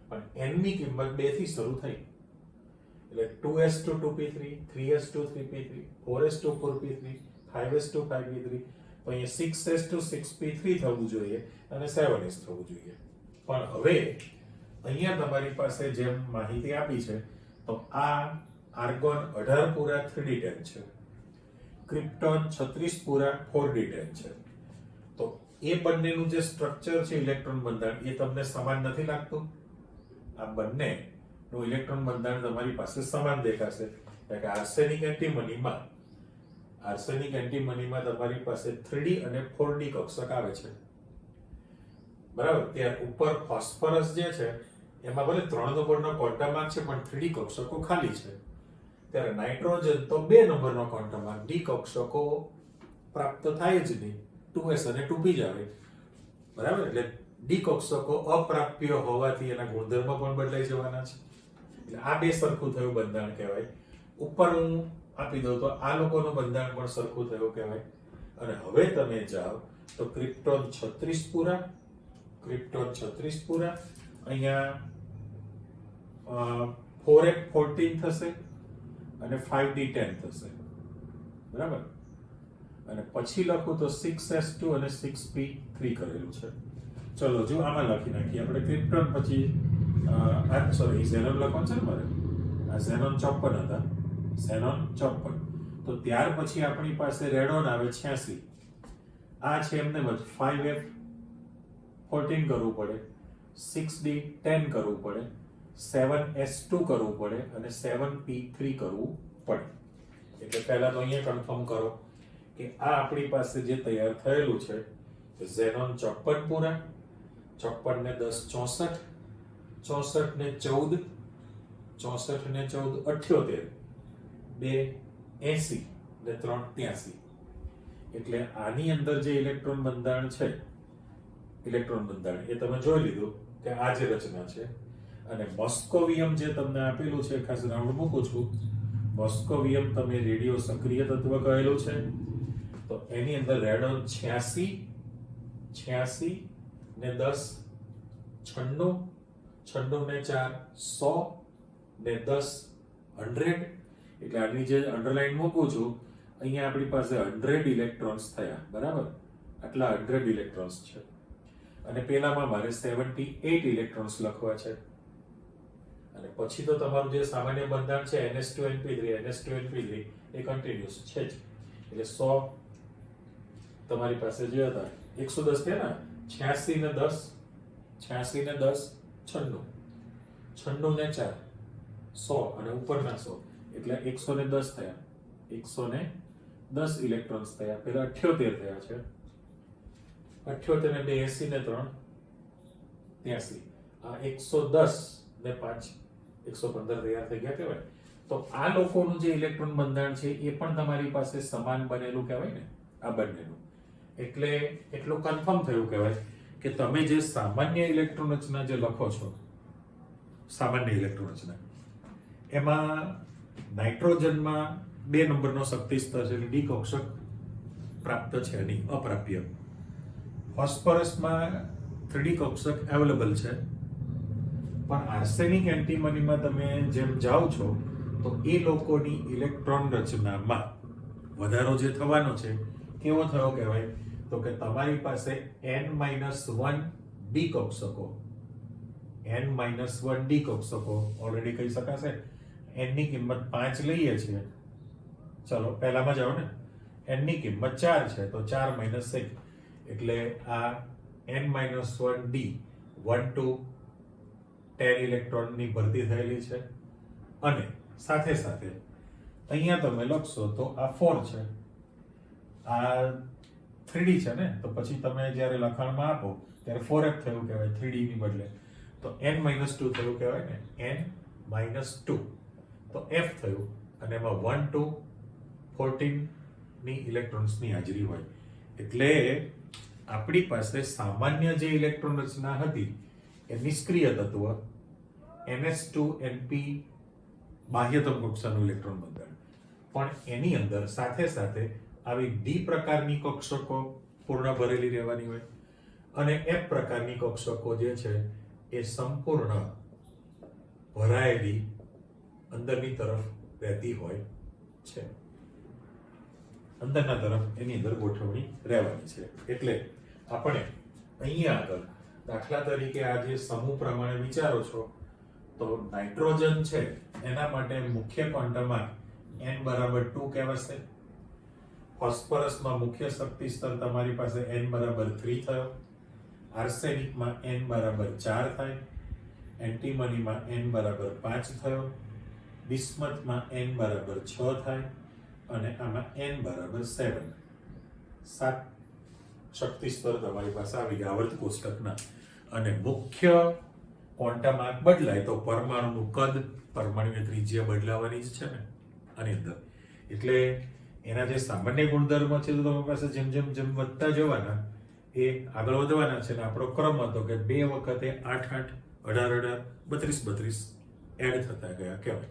પણ N ની કિંમત 2 થી શરૂ થઈ. એટલે 2s2 2p3, 3s2 3p3, 4s2 4p3, 5s2 5p3, તો અહીંયા 6s2 6p3 થવું જોઈએ અને 7s થવું જોઈએ. પણ હવે અહીંયા તમારી પાસે જેમ માહિતી આપી છે તો આ આર્ગોન 18 પૂરા 3d10 છે, ક્રિપ્ટોન 36 પૂરા 4d10 છે. તો એ બંનેનું જે સ્ટ્રક્ચર છે ઇલેક્ટ્રોન બંધારણ એ તમને સમાન નથી લાગતું? આ બંનેનું ઇલેક્ટ્રોન બંધારણ તમારી પાસે સમાન દેખાશે. એટલે આર્સેનિક એન્ટીમનીમાં તમારી પાસે 3d અને 4d કક્ષક આવે છે, બરાબર. ત્યાં ઉપર ફોસ્ફરસ જે છે એમાં ભલે 3 નંબરનો ક્વોન્ટમ આંક છે પણ 3d કક્ષકો ખાલી છે. ત્યારે નાઇટ્રોજન તો 2 નંબરનો ક્વોન્ટમ આંક, d કક્ષકો પ્રાપ્ત થાય જ નહીં, 2s અને 2p જ આવે. બરાબર, એટલે ડી કક્ષકો અપ્રાપ્ય હોવાથી એના ગુણધર્મ પણ બદલાઈ જવાના છે. એટલે આ બે સરખું થયું બંધારણ કહેવાય. ઉપર હું આપી દઉં તો આ લોકોનું બંધારણ પણ સરખું થયું કહેવાય. અને હવે તમે જાઓ તો ક્રિપ્ટોન 36 પૂરા, ક્રિપ્ટોન 36 પૂરા, અહીંયા 4f 14 થશે અને 5d 10 થશે. બરાબર, અને પછી લખું તો 6s2 અને 6p 3 કરેલું છે. ચલો જો આમાં લખી નાખીએ આપણે ક્રિપ્ટોન, પછી સોરી ઝેનોન લખવાનું છે ને મારે, આ ઝેનોન 54 હતા, ઝેનોન 54. તો ત્યાર પછી આપણી પાસે રેડોન આવે 86. આ છે એમને 5f 14 કરવું પડે, 6d 10 કરવું પડે, 7s2 કરવું પડે અને 7p3 કરવું પડે. એટલે પહેલા તો અહીંયા કન્ફર્મ કરો કે આ આપણી પાસે જે તૈયાર થયેલું છે ઝેનોન 54 પૂરા, 54 ને 10 64, 64 ને 14, 64 ને 14 78, 2 80 ને 3 83. એટલે આની અંદર જે ઇલેક્ટ્રોન બંધારણ છે, ઇલેક્ટ્રોન બંધારણ એ તમે જોઈ લીધું કે આ જે રચના છે. અને મોસ્કોવિયમ જે તમને આપેલું છે, ખાસ રાઉન્ડ મૂકું છું, મોસ્કોવિયમ તમે રેડિયો સક્રિય તત્વ કહેલું છે. તો એની અંદર રેડોન 86, 86 ને 10 96, 96 ને 4 100 ને 10 100. એટલે આની જે અંડરલાઈન મૂકું છું અહીંયા આપણી પાસે 100 ઇલેક્ટ્રોન્સ થયા. બરાબર, આટલા 100 ઇલેક્ટ્રોન્સ છે. અને પેલામાં મારે 78 ઇલેક્ટ્રોન્સ લખવા છે. અને પછી તો તમારું જે સામાન્ય બંધારણ છે NS2NP3, NS2NP3 એ કન્ટિન્યુઅસ છે જ. એટલે 100 તમારી પાસે જે હતા 110 થયા ને, 86 ને 10, 86 ને 10 96, 96 ને 4 100 અને ઉપરના 100 એટલે 110 થયા, 110 ઇલેક્ટ્રોન્સ થયા. પેલા 78 થયા છે, 78 ને 2 80 ને 3 83. આ 110 ને 5 115 તૈયાર થઈ ગયા કહેવાય. તો આ લોકોનું જે ઇલેક્ટ્રોન બંધારણ છે એ પણ તમારી પાસે સમાન બનેલું કહેવાય ને, આ બંનેનું. એટલે એટલું કન્ફર્મ થયું કહેવાય કે તમે જે સામાન્ય ઇલેક્ટ્રોન રચના જે લખો છો, સામાન્ય ઇલેક્ટ્રોન રચના, એમાં નાઇટ્રોજનમાં 2 નંબરનો શક્તિ સ્તર છે એટલે ડી કક્ષક પ્રાપ્ત છે, નહીં અપ્રાપ્ય. ફોસ્ફરસમાં 3d કક્ષક અવેલેબલ છે. પણ આર્સેનિક એન્ટીમનીમાં તમે જેમ જાઓ છો તો એ લોકોની ઇલેક્ટ્રોન રચનામાં વધારો જે થવાનો છે કેવો થયો કહેવાય તો કે તમારી પાસે n-1 ડી કક્ષકો, n-1 ડી કક્ષકો ઓલરેડી કહી શકાશે. n ની કિંમત 5 લઈએ છીએ, ચલો પહેલામાં જાઓ ને, n ની કિંમત 4 છે તો 4 - 1 એટલે આ n-1 ડી 1 to 10 ઇલેક્ટ્રોનની ભરતી થયેલી છે. અને સાથે સાથે અહીંયા તમે લખશો તો આ 4 છે, આ 3d છે ને, તો પછી તમે જ્યારે લખાણમાં આપો ત્યારે 4f થયું કહેવાય 3d ની બદલે, તો n-2 થયું કહેવાય ને, n-2 તો f થયું. અને એમાં 1 to 14 ની ઇલેક્ટ્રોન્સની હાજરી હોય. એટલે આપણી પાસે સામાન્ય જે ઇલેક્ટ્રોન રચના હતી એ નિષ્ક્રિય તત્વ NS2NP બાહ્યતમ કક્ષાનું ઇલેક્ટ્રોન બંધારણ, પણ એની અંદર સાથે સાથે આવી ડી પ્રકારની કક્ષકો પૂર્ણ ભરેલી રહેવાની હોય અને એફ પ્રકારની કક્ષકો જે છે એ સંપૂર્ણ ભરાયેલી અંદરની તરફ રહેતી હોય છે, અંદરના તરફ એની અંદર ગોઠવણી રહેવાની છે. એટલે આપણે અહીંયા આગળ દાખલા તરીકે આ જે સમૂહ પ્રમાણે વિચારો છો તો નાઇટ્રોજન છે એના માટે મુખ્ય ક્વોન્ટમમાં n બરાબર 2 કહેવાશે. ફોસ્ફરસમાં મુખ્ય શક્તિ સ્તર તમારી પાસે n બરાબર 3 થયો, આર્સેનિકમાં n બરાબર 4 થાય, એન્ટીમનીમાં n બરાબર 5 થયો, બિસ્મથમાં n બરાબર 6 થાય અને આમાં n બરાબર 7. 7 શક્તિ સ્તર તમારી પાસે આવી ગયા આવર્ત કોષ્ટકના. અને મુખ્ય ક્વોન્ટમ આંક બદલાય તો પરમાણુનું કદ, પરમાણુની ત્રિજ્યા બદલાવાની જ છે ને આની અંદર. એટલે એના જે સામાન્ય ગુણધર્મો છે તો તમારી પાસે જેમ જેમ જેમ વધતા જવાના એ આગળ વધવાના છે અને આપણો ક્રમ હતો કે 2 વખતે 8 8 18 18 32 એડ થતા ગયા કહેવાય.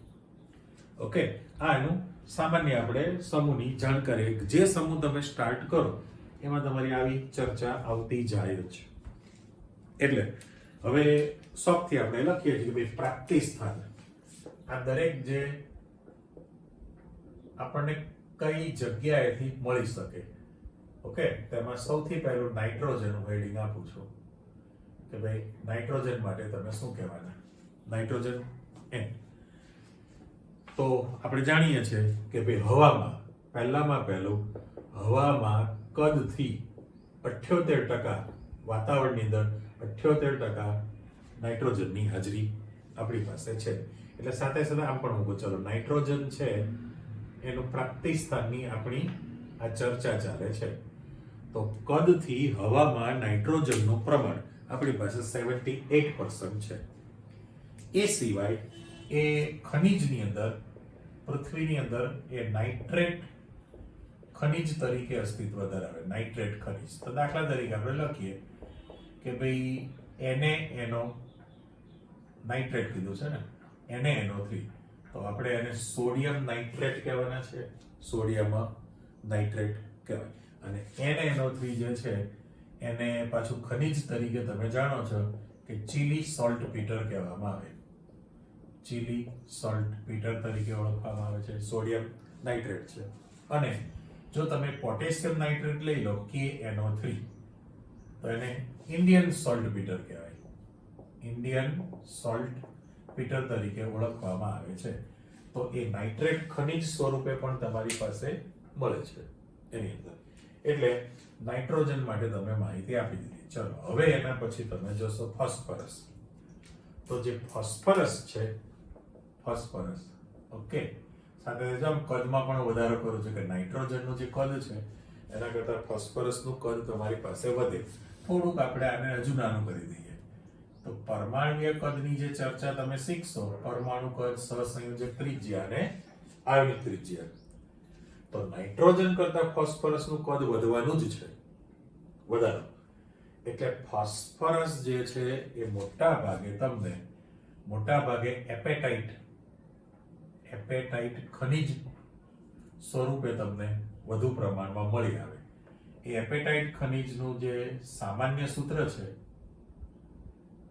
ઓકે, આ એનું સામાન્ય આપણે સમૂહની જાણકારી. જે સમૂહ તમે સ્ટાર્ટ કરો એમાં તમારી આવી ચર્ચા આવતી જાય જ. એટલે હવે શોખથી આપણે લખીએ છીએ કે ભાઈ પ્રાપ્તિ સ્થાન, આ દરેક જે આપણને કઈ જગ્યાએથી મળી શકે. ઓકે, તેમાં સૌથી પહેલું નાઇટ્રોજનનું હેડિંગ આપું છું કે ભાઈ નાઇટ્રોજન માટે તમે શું કહેવાના? Nitrogen N. તો આપણે જાણીએ છીએ કે ભાઈ હવામાં પહેલામાં પહેલું હવામાં કદથી 78% વાતાવરણની અંદર 78% નાઇટ્રોજનની હાજરી આપણી પાસે છે. એટલે સાથે સાથે આમ પણ મૂકો, ચલો નાઇટ્રોજન છે એનું પ્રાપ્તિ સ્થાનની આપણી આ ચર્ચા ચાલે છે. તો કદથી હવામાં નાઇટ્રોજનનું પ્રમાણ આપણી પાસે 78% છે. એ સિવાય એ ખનિજની અંદર, પૃથ્વીની અંદર એ નાઇટ્રેટ ખનિજ તરીકે અસ્તિત્વ ધરાવે. નાઇટ્રેટ ખનિજ, તો દાખલા તરીકે આપણે લખીએ કે ભાઈ NaNO નાઇટ્રેટ કીધું છે ને, NaNO3, તો આપણે એને સોડિયમ નાઇટ્રેટ કહેવાના છે. સોડિયમ નાઇટ્રેટ કહેવાય. અને NaNO3 જે છે એને પાછું ખનિજ તરીકે તમે જાણો છો કે ચીલી સોલ્ટ પીટર કહેવામાં આવે. ચીલી સોલ્ટ પીટર તરીકે ઓળખવામાં આવે છે. સોડિયમ નાઇટ્રેટ છે. અને જો તમે પોટેશિયમ નાઇટ્રેટ લઈ લો KNO3, તો એને ઇન્ડિયન સોલ્ટ પીટર કહેવાય. ઇન્ડિયન સોલ્ટ પીટર તરીકે ઓળખવામાં આવે છે. તો એ નાઇટ્રેટ ખનિજ સ્વરૂપે પણ તમારી પાસે મળે છે એની અંદર. એટલે નાઇટ્રોજન માટે તમે માહિતી આપી દીધી. ચલો હવે એના પછી તમે જોશો ફોસ્ફરસ. તો જે ફોસ્ફરસ છે, ફોસ્ફરસ, ઓકે, સાથે જેમ કદમાં પણ વધારો કર્યો છે કે નાઇટ્રોજનનું જે કદ છે એના કરતાં ફોસ્ફરસનું કદ તમારી પાસે વધે. થોડુંક આપણે આને હજુ નાનું કરી દઈએ. તો પરમાણ્વીય કદની જે ચર્ચા તમે શીખશો, પરમાણુ કદ, સહસંયોજક ત્રિજ્યા અને આયનિક ત્રિજ્યા, તો નાઇટ્રોજન કરતાં ફોસ્ફરસનું કદ વધવાનું જ છે, વધારો. એટલે ફોસ્ફરસ જે છે એ મોટા ભાગે એપેટાઇટ ખનિજ સ્વરૂપે તમને વધુ પ્રમાણમાં મળી આવે. એ એપેટાઇટ ખનિજનું જે સામાન્ય સૂત્ર છે,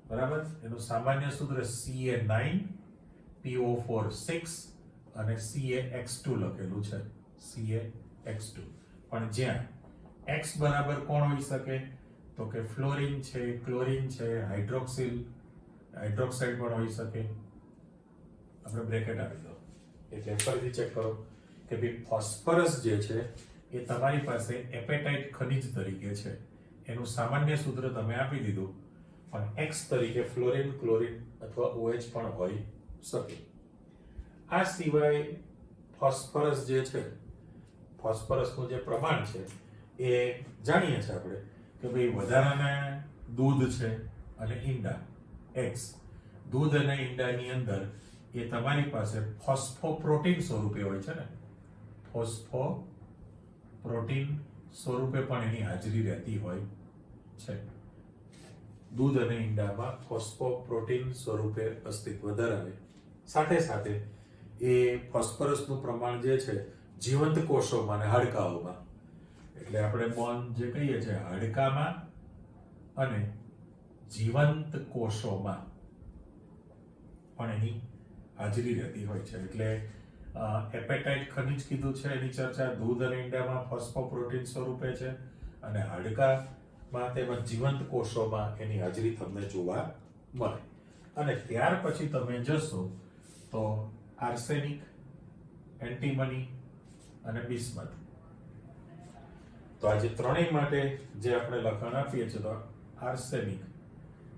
બરાબર, એનું સામાન્ય સૂત્ર Ca9PO4 6 અને CaX2 લખેલું છે. CaX2, પણ જ્યાં X બરાબર કોણ હોઈ શકે? તો કે ફ્લોરિન છે, ક્લોરિન છે, હાઇડ્રોક્સાઇડ પણ હોઈ શકે. આપણે બ્રેકેટ આપી દો. એટલે ફરીથી ચેક કરો કે ભાઈ ફોસ્ફરસ જે છે એ તમારી પાસે એપેટાઇટ ખનિજ તરીકે છે. એનું સામાન્ય સૂત્ર તમે આપી દીધું, પણ X તરીકે ફ્લોરિન, ક્લોરિન અથવા OH પણ હોઈ શકે. આ સિવાય ફોસ્ફરસ જે છે, ફોસ્ફરસનું જે પ્રમાણ છે એ જાણીએ છીએ આપણે કે ભાઈ વધારાના દૂધ છે અને ઈંડા, X, દૂધ અને ઈંડાની અંદર એ તમારી પાસે ફોસ્ફોપ્રોટીન સ્વરૂપે હોય છે ને, ફોસ્ફોપ્રોટીન સ્વરૂપે પણ એની હાજરી રહેતી હોય છે. દૂધ અને ઈંડામાં ફોસ્ફોપ્રોટીન સ્વરૂપે અસ્તિત્વ ધરાવે. સાથે સાથે એ ફોસ્ફરસનું પ્રમાણ જે છે જીવંત કોષોમાં અને હાડકાઓમાં, એટલે આપણે બોન જે કહીએ છીએ હાડકામાં અને જીવંત કોષોમાં પણ એની હાજરી રહેતી હોય છે. એટલે એપેટાઇટ ખનિજ કીધું છે, એની ચર્ચા દૂધ અને ઈંડામાં ફોસ્ફોપ્રોટીન સ્વરૂપે છે, અને હાડકામાં તેમજ જીવંત કોષોમાં એની હાજરી તમને જોવા મળે. અને ત્યાર પછી તમે જશો તો આર્સેનિક, એન્ટીમની અને બિસ્મથ. તો આજે ત્રણેય માટે જે આપણે લખાણ આપીએ છીએ, તો આર્સેનિક,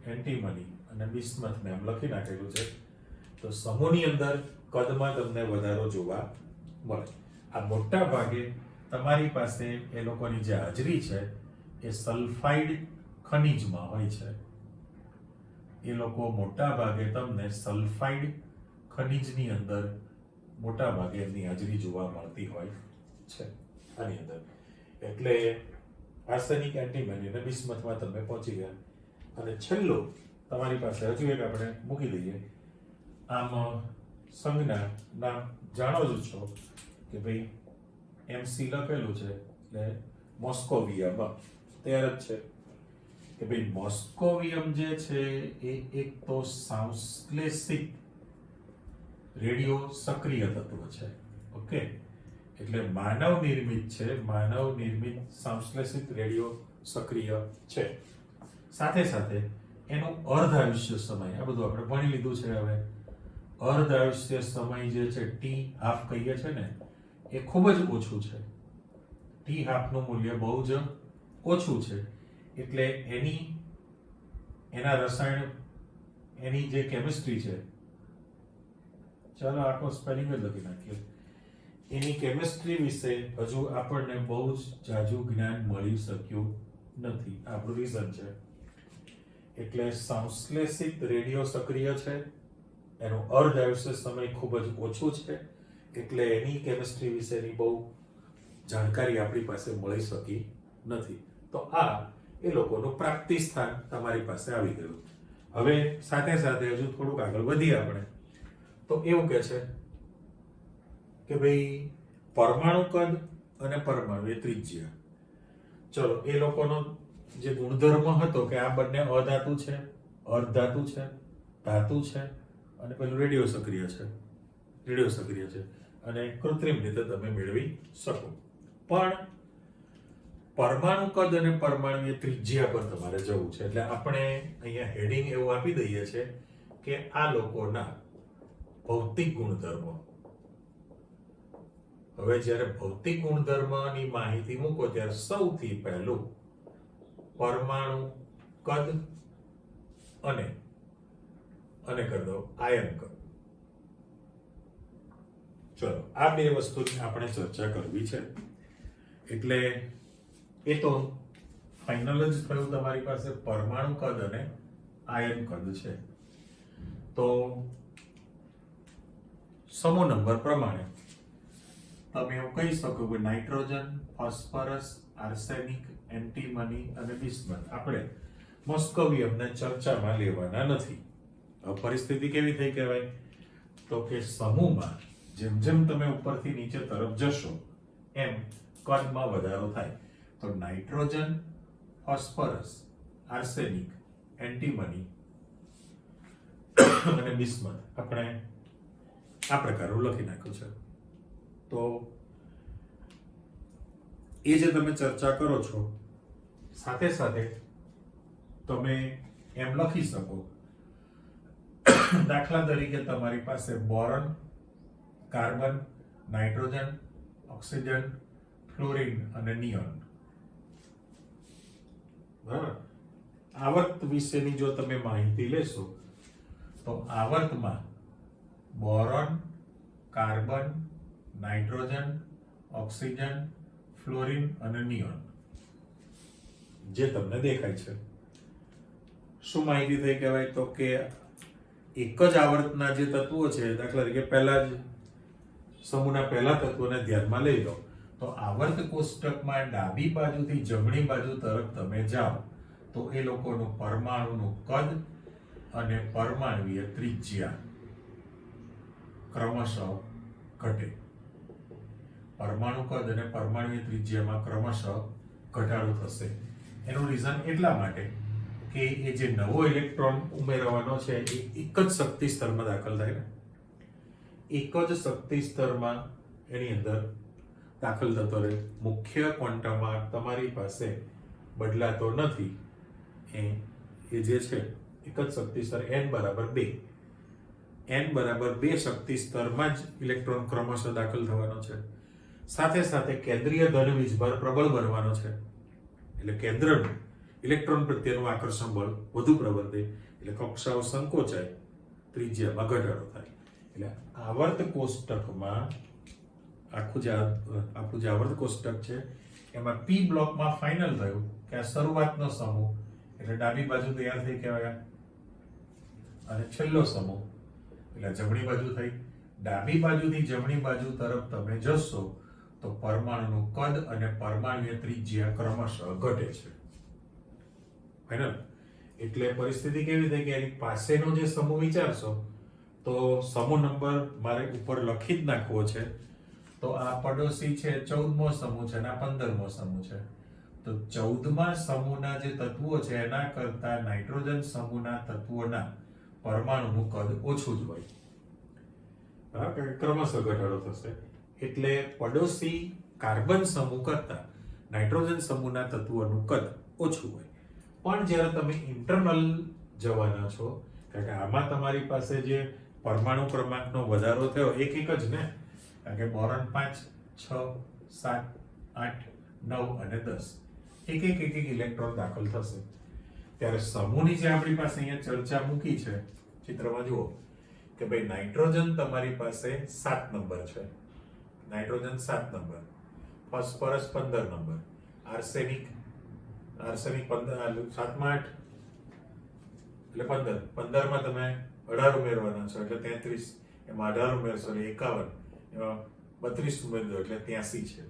એન્ટીમની અને બિસ્મથને એમ લખી નાખેલું છે. તો સમૂહની અંદર કદમાં તમને વધારો જોવા મળે. આ મોટા ભાગે તમારી પાસે એ લોકોની જે હાજરી છે એ સલ્ફાઇડ ખનિજમાં હોય છે. એ લોકો મોટા ભાગે તમને સલ્ફાઇડ ખનિજની અંદર મોટા ભાગે એમની હાજરી જોવા મળતી હોય છે આની અંદર. એટલે આર્સેનિક, એન્ટીમની અને બિસ્મથમાં તમે પહોંચી ગયા. અને છેલ્લો તમારી પાસે હજુ એક આપણે મૂકી દઈએ. આમ સંજ્ઞા નામ જાણો જ છો કે ભાઈ MC લખેલું છે એટલે મોસ્કોવિયમ તૈયાર જ છે કે ભાઈ મોસ્કોવિયમ જે છે એ એક તો સંશ્લેષિત રેડિયો સક્રિય તત્વ છે. ઓકે, એટલે માનવ નિર્મિત છે, માનવ નિર્મિત સંશ્લેષિત રેડિયો સક્રિય છે. સાથે સાથે એનું અર્ધ આયુષ્ય સમય, આ બધું આપણે ભણી લીધું છે. હવે અર્ધ આયુષ્ય સમય જે છે T½ કહીએ છે ને, એ ખૂબ જ ઓછું છે. T½ નું મૂલ્ય બહુ જ ઓછું છે. એટલે એના રસાયણ, એની જે કેમિસ્ટ્રી છે, ચાલો આખો સ્પેલિંગ જ લખી નાખીએ. એની કેમિસ્ટ્રી વિશે હજુ આપણને બહુ જ જાજુ જ્ઞાન મળી શક્યું નથી. આપણું રીઝન છે. એટલે સંશ્લેષિત રેડિયો સક્રિય છે, એનું અર્ધ આયુષ્ય સમય ખૂબ જ ઓછું છે. એટલે એની કેમિસ્ટ્રી વિશેની બહુ જાણકારી આપણી પાસે મળી શકી નથી. તો આ એ લોકોનું પ્રાપ્તિ સ્થાન તમારી પાસે આવી ગયું. હવે સાથે સાથે હજુ થોડુંક આગળ વધીએ આપણે, તો એવું કે છે કે ભાઈ પરમાણુ કદ અને પરમાણુ ત્રિજ્યા, ચલો એ લોકોનો જે ગુણધર્મ હતો કે આ બંને અધાતુ છે, અર્ધધાતુ છે, ધાતુ છે અને પેલું રેડિયો સક્રિય છે અને કૃત્રિમ રીતે તમે મેળવી શકો. પણ પરમાણુ કદ અને પરમાણુ ત્રિજ્યા પર તમારે જવું છે. એટલે આપણે અહીંયા હેડિંગ એવું આપી દઈએ છે કે આ લોકોના ભૌતિક ગુણધર્મો. હવે જ્યારે ભૌતિક ગુણધર્મની માહિતી મૂકો ત્યારે સૌથી પહેલું પરમાણુ કદ અને કરી દો આયન કદ. ચલો આ બે વસ્તુની આપણે ચર્ચા કરવી છે. એટલે એ તો ફાઇનલ જ થયું તમારી પાસે પરમાણુ કદ અને આયન કદ છે. તો સમૂહ નંબર પ્રમાણે તમે એવું કહી શકો કે નાઇટ્રોજન, ફોસ્ફરસ, આર્સેનિક, એન્ટીમની અને બિસ્મથ આપણે મોસ્કોવિયમને ચર્ચામાં લેવાના નથી. પરિસ્થિતિ કેવી થઈ કહેવાય તો કે સમૂહમાં જેમ જેમ તમે ઉપરથી નીચે તરફ જશો એમ કદમાં વધારો થાય. તો નાઇટ્રોજન, ફોસ્ફરસ, આર્સેનિક, એન્ટીમની અને બિસ્મથ આપણે આ પ્રકારનું લખી નાખ્યું છે. તો એ જે તમે ચર્ચા કરો છો સાથે સાથે તમે એમ લખી શકો. દાખલા તરીકે તમારી પાસે boron, carbon, nitrogen, oxygen, fluorine અને નિયોન. બરાબર. આવર્ત વિશેની જો તમે માહિતી લેશો તો આવર્તમાં boron, carbon, nitrogen, oxygen, fluorine અને નિયોન જે તમને દેખાય છે. શું માહિતી થઈ કહેવાય તો કે એક જ આવર્તના જે તત્વો છે, દાખલા તરીકે પહેલા જ સમૂહના પહેલા તત્વોને ધ્યાનમાં લઈ લો તો આવર્ત કોષ્ટકમાં ડાબી બાજુથી જમણી બાજુ તરફ તમે જાઓ તો એ લોકોનું પરમાણુનું કદ અને પરમાણુય ત્રિજ્યા ક્રમશઃ ઘટે. પરમાણુ કદ અને પરમાણુય ત્રિજ્યામાં ક્રમશઃ ઘટાડો થશે. એનું રીઝન એટલા માટે કે એ જે નવો ઇલેક્ટ્રોન ઉમેરવાનો છે એ એક જ શક્તિ સ્તરમાં દાખલ થાય ને, એક જ શક્તિ સ્તરમાં એની અંદર દાખલ થતો રહે. મુખ્ય ક્વોન્ટમમાં તમારી પાસે બદલાતો નથી. એ જે છે એક જ શક્તિ સ્તર n બરાબર 2, n બરાબર 2 શક્તિ સ્તરમાં જ ઇલેક્ટ્રોન ક્રમશઃ દાખલ થવાનો છે. સાથે સાથે કેન્દ્રીય ધન વીજભાર પ્રબળ બનવાનો છે. એટલે કેન્દ્રનું ઇલેક્ટ્રોન પ્રત્યેનું આકર્ષણ બળ વધુ પ્રવર્તે એટલે કક્ષાઓ સંકોચાય, ત્રિજ્યામાં ઘટાડો થાય. એટલે આવર્ત કોષ્ટકમાં આપણું જે આવર્ત કોષ્ટક છે એમાં P બ્લોકમાં ફાઇનલ થયું કે આ શરૂઆતનો સમૂહ એટલે ડાબી બાજુ તૈયાર થઈ કહેવાય અને છેલ્લો સમૂહ એટલે જમણી બાજુ થઈ. ડાબી બાજુથી જમણી બાજુ તરફ તમે જશો તો પરમાણુનું કદ અને પરમાણુય ત્રિજ્યા ક્રમશઃ ઘટે છે. ફાઇનલ. એટલે પરિસ્થિતિ કેવી થઈ કે એની પાસેનો જે સમૂહ વિચારશો તો સમૂહ નંબર મારે ઉપર લખી જ નાખવો છે. તો આ પડોશી છે 14મો સમૂહ છે અને આ 15મો સમૂહ છે. તો 14મા સમૂહના જે તત્વો છે એના કરતા નાઇટ્રોજન સમૂહના તત્વોના પરમાણુનું કદ ઓછું જ હોય. બરાબર, ક્રમશઃ ઘટાડો થશે. એટલે પડોશી કાર્બન સમૂહ કરતા નાઇટ્રોજન સમૂહના તત્વોનું કદ ઓછું હોય. પણ જ્યારે તમે ઇન્ટરનલ જવાના છો, કારણ કે આમાં તમારી પાસે જે પરમાણુ ક્રમાંકનો વધારો થયો એક જ ને, કારણ કે બોરોન 5, 6, 7, 8, 9 અને 10 એક ઇલેક્ટ્રોન દાખલ થશે. ત્યારે સમૂહની જે આપણી પાસે અહીંયા ચર્ચા મૂકી છે ચિત્રમાં જુઓ કે ભાઈ નાઇટ્રોજન તમારી પાસે 7 નંબર છે. Nitrogen 7 number, phosphorus 15 number, arsenic 15, 7 માં 8 એટલે 15, 15 માં તમે 18 ઉમેરવાના છો એટલે 33, એમાં 18 ઉમેરશો એટલે 51, એમાં 32 ઉમેરજો એટલે 83 છે.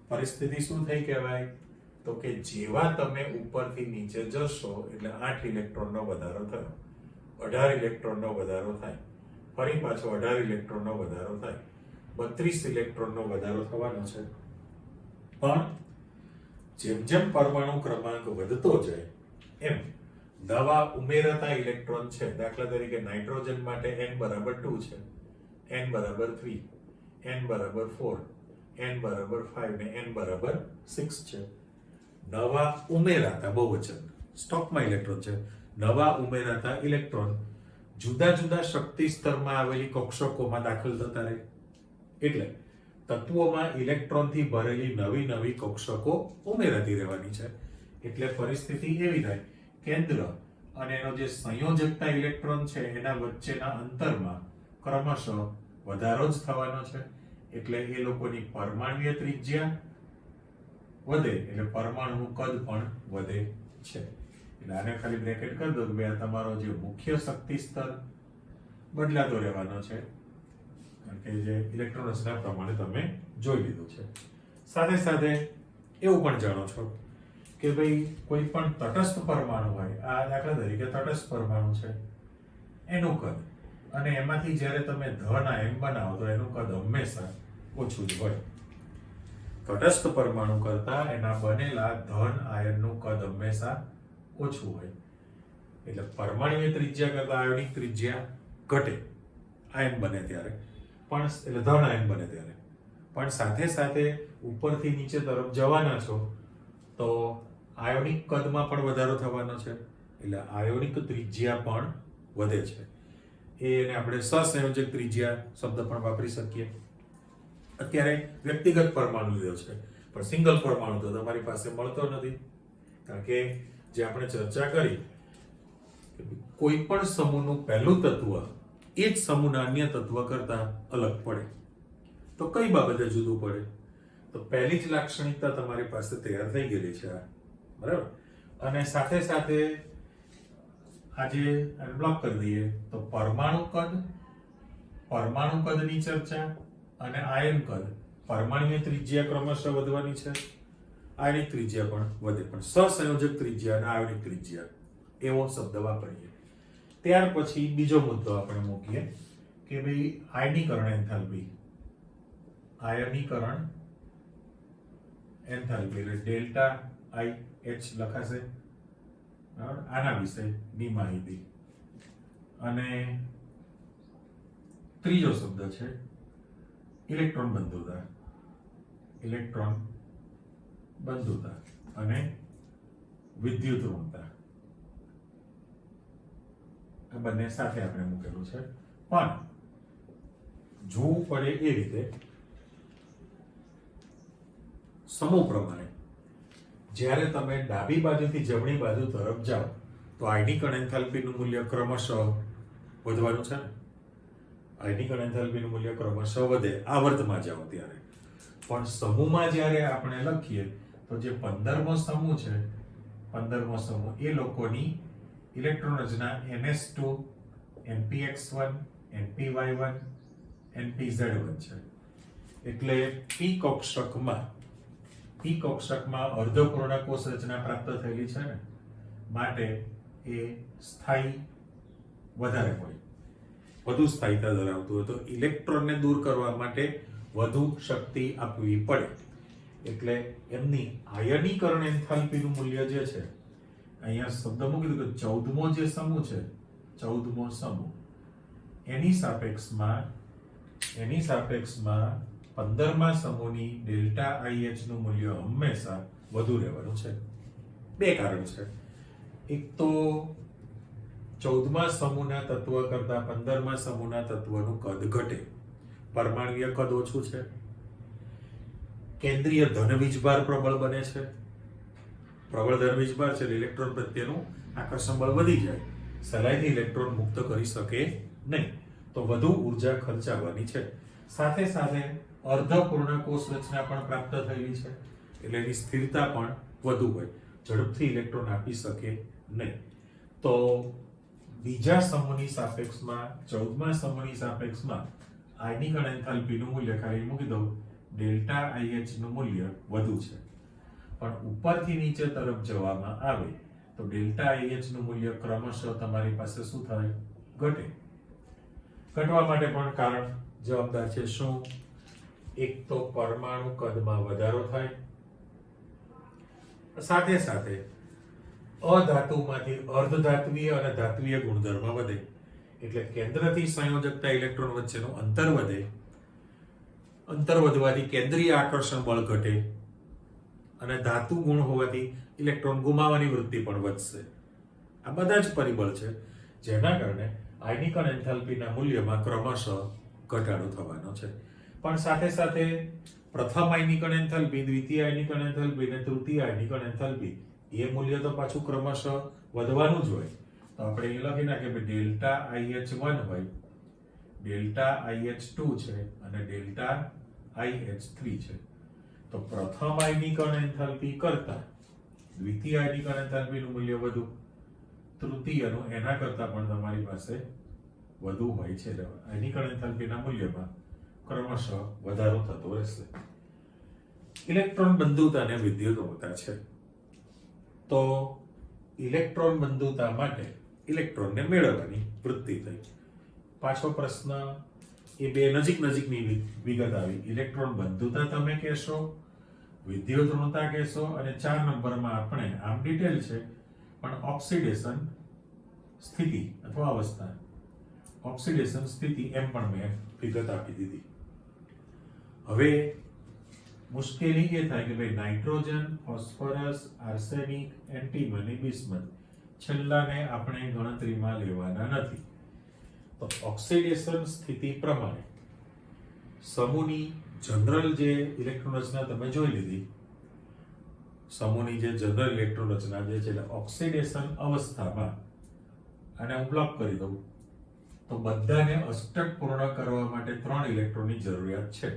પરિસ્થિતિ શું થઈ કહેવાય તો કે જેવા તમે ઉપરથી નીચે જશો એટલે 8 ઇલેક્ટ્રોનનો વધારો થયો, 18 ઇલેક્ટ્રોનનો વધારો થાય, ફરી પાછો 18 ઇલેક્ટ્રોનનો વધારો થાય, 32 ઇલેક્ટ્રોનનો વધારો થવાનો છે. પણ જેમ જેમ પરમાણુ ક્રમાંક વધતો જાય એમ નવા ઉમેરાતા ઇલેક્ટ્રોન છે. દાખલા તરીકે નાઇટ્રોજન માટે n બરાબર 2 છે, n બરાબર 3, n બરાબર 4, n બરાબર 5 ને n બરાબર 6 છે. નવા ઉમેરાતા બહુવચન સ્ટોકમાં ઇલેક્ટ્રોન છે. નવા ઉમેરાતા ઇલેક્ટ્રોન જુદા જુદા શક્તિ સ્તરમાં આવેલી કક્ષકોમાં દાખલ થતા રહે. એટલે તત્વોમાં ઇલેક્ટ્રોનથી ભરેલી નવી કક્ષકો ઉમેરાતી રહેવાની છે. એટલે પરિસ્થિતિ એવી થાય કેન્દ્ર અને એનો જે સંયોજકતા ઇલેક્ટ્રોન છે એના વચ્ચેના અંતરમાં ક્રમશઃ વધારો જ થવાનો છે. એટલે એ લોકોની પરમાણુય ત્રિજ્યા વધે એટલે પરમાણુનું કદ પણ વધે છે. એટલે આને ખાલી બ્રેકેટ કરી દો કે આ તમારો જે મુખ્ય શક્તિ સ્તર બદલાતો રહેવાનો છે, કારણ કે જે ઇલેક્ટ્રોન રચના પ્રમાણે તમે જોઈ લીધું છે. સાથે સાથે એવું પણ જાણો છો કે ભાઈ કોઈ પણ તટસ્થ પરમાણુ હોય, આ દાખલા તરીકે તટસ્થ પરમાણુ છે, એનું કદ અને એમાંથી જ્યારે તમે ધન આયન બનાવો તો એનું કદ હંમેશા ઓછું જ હોય. તટસ્થ પરમાણુ કરતા એના બનેલા ધન આયનનું કદ હંમેશા ઓછું હોય. એટલે પરમાણુય ત્રિજ્યા કરતા આયોનિક ત્રિજ્યા ઘટે આયન બને ત્યારે, પણ એટલે ધન આયન બને ત્યારે. પણ સાથે સાથે ઉપરથી નીચે તરફ જવાના છો તો આયોનિક કદમાં પણ વધારો થવાનો છે. એટલે આયોનિક ત્રિજ્યા પણ વધે છે. એને આપણે સહસંયોજક ત્રિજ્યા શબ્દ પણ વાપરી શકીએ. અત્યારે વ્યક્તિગત પરમાણુ લીધો છે, પણ સિંગલ પરમાણુ તો તમારી પાસે મળતો નથી, કારણ કે જે આપણે ચર્ચા કરી કોઈ પણ સમૂહનું પહેલું તત્વ એ જ સમૂહના અન્ય તત્વ કરતા અલગ પડે. તો કઈ બાબતે જુદું પડે? તો પહેલી જ લાક્ષણિકતા તમારી પાસે તૈયાર થઈ ગયેલી છે, બરાબર. અને સાથે સાથે આજે બ્લોક કરી દઈએ તો પરમાણુ કદની ચર્ચા અને આયન કદ, પરમાણુય ત્રિજ્યા ક્રમશઃ વધવાની છે, આયનિક ત્રિજ્યા પણ વધે, પણ સહસંયોજક ત્રિજ્યા અને આયોનિક ત્રિજ્યા એવો શબ્દ વાપરીએ. ત્યાર પછી બીજો મુદ્દો આપણે મૂકીએ કે ભાઈ આયનીકરણ એન્થાલ્પી. આયનીકરણ એન્થાલ્પી એટલે ડેલ્ટા આઈ એચ લખાશે, બરાબર. આના વિશેની માહિતી. અને ત્રીજો શબ્દ છે ઇલેક્ટ્રોન બંધુતા. ઇલેક્ટ્રોન બંધુતા અને વિદ્યુત ઋણતા, આ બંને સાથે આપણે મૂકેલું છે. પણ જોવું પડે એ રીતે સમૂહ પ્રમાણે જ્યારે તમે ડાબી બાજુથી જમણી બાજુ તરફ જાઓ તો આયનીકરણ એન્થાલ્પીનું મૂલ્ય ક્રમશઃ વધવાનું છે ને. આયનીકરણ એન્થાલ્પીનું મૂલ્ય ક્રમશઃ વધે આવર્તમાં જાઓ ત્યારે. પણ સમૂહમાં જ્યારે આપણે લખીએ તો જે 15મો સમૂહ છે, 15મો સમૂહ એ લોકોની ઇલેક્ટ્રોન રચના ns2 npx1 npy1 npz1 છે. એટલે પી કક્ષકમાં અર્ધપૂર્ણ કોષ રચના પ્રાપ્ત થયેલી છે ને, માટે એ સ્થાયી વધારે હોય, વધુ સ્થાયીતા ધરાવતું હોય, તો ઇલેક્ટ્રોનને દૂર કરવા માટે વધુ શક્તિ આપવી પડે. એટલે એમની આયનીકરણ એન્થાલ્પીનું મૂલ્ય જે છે, અહીંયા શબ્દ મૂકી દીધું કે 14મો જે સમૂહ છે, 14મો સમૂહ, એની સાપેક્ષમાં 15મા સમૂહની ડેલ્ટા IH નું મૂલ્ય હંમેશા વધુ રહેવાનું છે. બે કારણ છે. એક તો 14મા સમૂહના તત્વ કરતા 15મા સમૂહના તત્વનું કદ ઘટે, પરમાણુય કદ ઓછું છે, કેન્દ્રીય ધન વીજભાર પ્રબળ બને છે. પ્રબળ ધન વીજભાર છે એટલે ઇલેક્ટ્રોન પ્રત્યેનું આકર્ષણ બળ વધી જાય, સહેલાઈથી ઇલેક્ટ્રોન મુક્ત કરી શકે નહીં, તો વધુ ઉર્જા ખર્ચાવાની છે. સાથે સાથે અર્ધપૂર્ણ કોષ રચના પણ પ્રાપ્ત થયેલી છે, એટલે એની સ્થિરતા પણ વધુ હોય, ઝડપથી ઇલેક્ટ્રોન આપી શકે નહીં. તો બીજા સમૂહની સાપેક્ષમાં, 14મા સમૂહની સાપેક્ષમાં આયનીકરણ એન્થાલ્પીનું મૂલ્ય ખાલી મૂકી દઉં, ડેલ્ટા IH નું મૂલ્ય વધુ છે. પણ ઉપરથી નીચે તરફ જવામાં આવે તો ડેલ્ટા IH નું મૂલ્ય ક્રમશઃ તમારી પાસે શું થાય? ઘટે. ઘટવા માટે પણ કારણ જવાબદાર છે શું? એક તો પરમાણુ કદમાં વધારો થાય, સાથે સાથે અધાતુમાંથી અર્ધધાત્વીય અને ધાત્વીય ગુણધર્મ વધે, એટલે કેન્દ્રથી સંયોજકતા ઇલેક્ટ્રોન વચ્ચેનું અંતર વધે. અંતર વધવાથી કેન્દ્રીય આકર્ષણ બળ ઘટે અને ધાતુ ગુણ હોવાથી ઇલેક્ટ્રોન ગુમાવવાની વૃત્તિ પણ વધશે. આ બધા જ પરિબળ છે જેના કારણે આયનીકરણ એન્થાલ્પીના મૂલ્યમાં ક્રમશઃ ઘટાડો થવાનો છે. પણ સાથે સાથે પ્રથમ આયનીકરણ એન્થાલ્પી, દ્વિતીય આયનીકરણ એન્થાલ્પી અને તૃતીય આયનીકરણ એન્થાલ્પી એ મૂલ્ય તો પાછું ક્રમશઃ વધવાનું જ હોય. તો આપણે એ લખી નાખીએ કે ડેલ્ટા IH1 હોય, ડેલ્ટા IH2 છે અને ડેલ્ટા IH3 છે. તો પ્રથમ આયનીકરણ એન્થાલ્પી કરતા દ્વિતીય આયનીકરણ એન્થાલ્પીનું મૂલ્ય વધુ, તૃતીયનું એના કરતા પણ તમારી પાસે વધુ હોય છે. આયનીકરણ એન્થાલ્પીના મૂલ્યમાં ક્રમશઃ વધારો થતો રહેશે. ઇલેક્ટ્રોન બંધુતા અને વિદ્યુતઋણતા છે. તો ઇલેક્ટ્રોન બંધુતા માટે ઇલેક્ટ્રોનને મેળવવાની વૃત્તિ થઈ. પાછો પ્રશ્ન એ બે નજીકની વિગત આવી. ઇલેક્ટ્રોન બંધુતા તમે કહેશો, વિદ્યુતઋણતા કહેશો, અને 4 નંબરમાં આપણે આમ ડિટેલ છે પણ ઓક્સિડેશન સ્થિતિ અથવા અવસ્થા, ઓક્સિડેશન સ્થિતિ એમ પણ મેં વિગત આપી દીધી. હવે મુશ્કેલી એ થાય કે ભાઈ nitrogen, phosphorus, arsenic, antimony, bismuth છેલ્લાને આપણે ગણતરીમાં લેવાના નથી. તો ઓક્સિડેશન સ્થિતિ પ્રમાણે સમૂહની જનરલ જે ઇલેક્ટ્રોન રચના તમે જોઈ લીધી, સમૂહની જે જનરલ ઇલેક્ટ્રોન રચના જે છે એટલે ઓક્સિડેશન અવસ્થામાં, આને હું બ્લોક કરી દઉં તો બધાને અષ્ટક પૂર્ણ કરવા માટે 3 ઇલેક્ટ્રોનની જરૂરિયાત છે.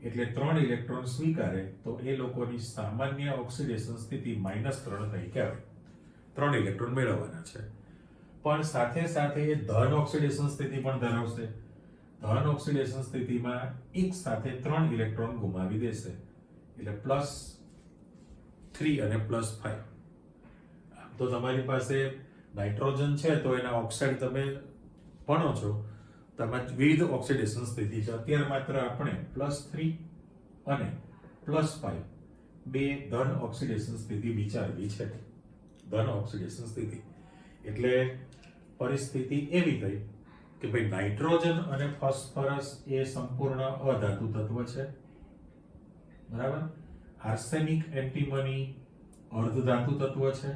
એટલે 3 ઇલેક્ટ્રોન સ્વીકારે તો એ લોકોની સામાન્ય ઓક્સિડેશન સ્થિતિ -3 થઈ કહેવાય. 3 ઇલેક્ટ્રોન મેળવવાના છે. પણ સાથે સાથે એ ધન ઓક્સિડેશન સ્થિતિ પણ ધરાવશે. ધન ઓક્સિડેશન સ્થિતિમાં એક સાથે 3 ઇલેક્ટ્રોન ગુમાવી દેશે, એટલે +3 અને +5. આમ તો તમારી પાસે નાઇટ્રોજન છે તો એના ઓક્સાઇડ તમે ભણો છો, તેમાં વિવિધ ઓક્સિડેશન સ્થિતિ છે. અત્યારે માત્ર આપણે +3 અને +5 બે ધન ઓક્સિડેશન સ્થિતિ વિચારવી છે. ધન ઓક્સિડેશન સ્થિતિ એટલે પરિસ્થિતિ એવી થઈ કે ભાઈ નાઇટ્રોજન અને ફોસ્ફરસ એ સંપૂર્ણ અધાતુ તત્વ છે, બરાબર. આર્સેનિક, એન્ટીમની અર્ધધાતુ તત્વ છે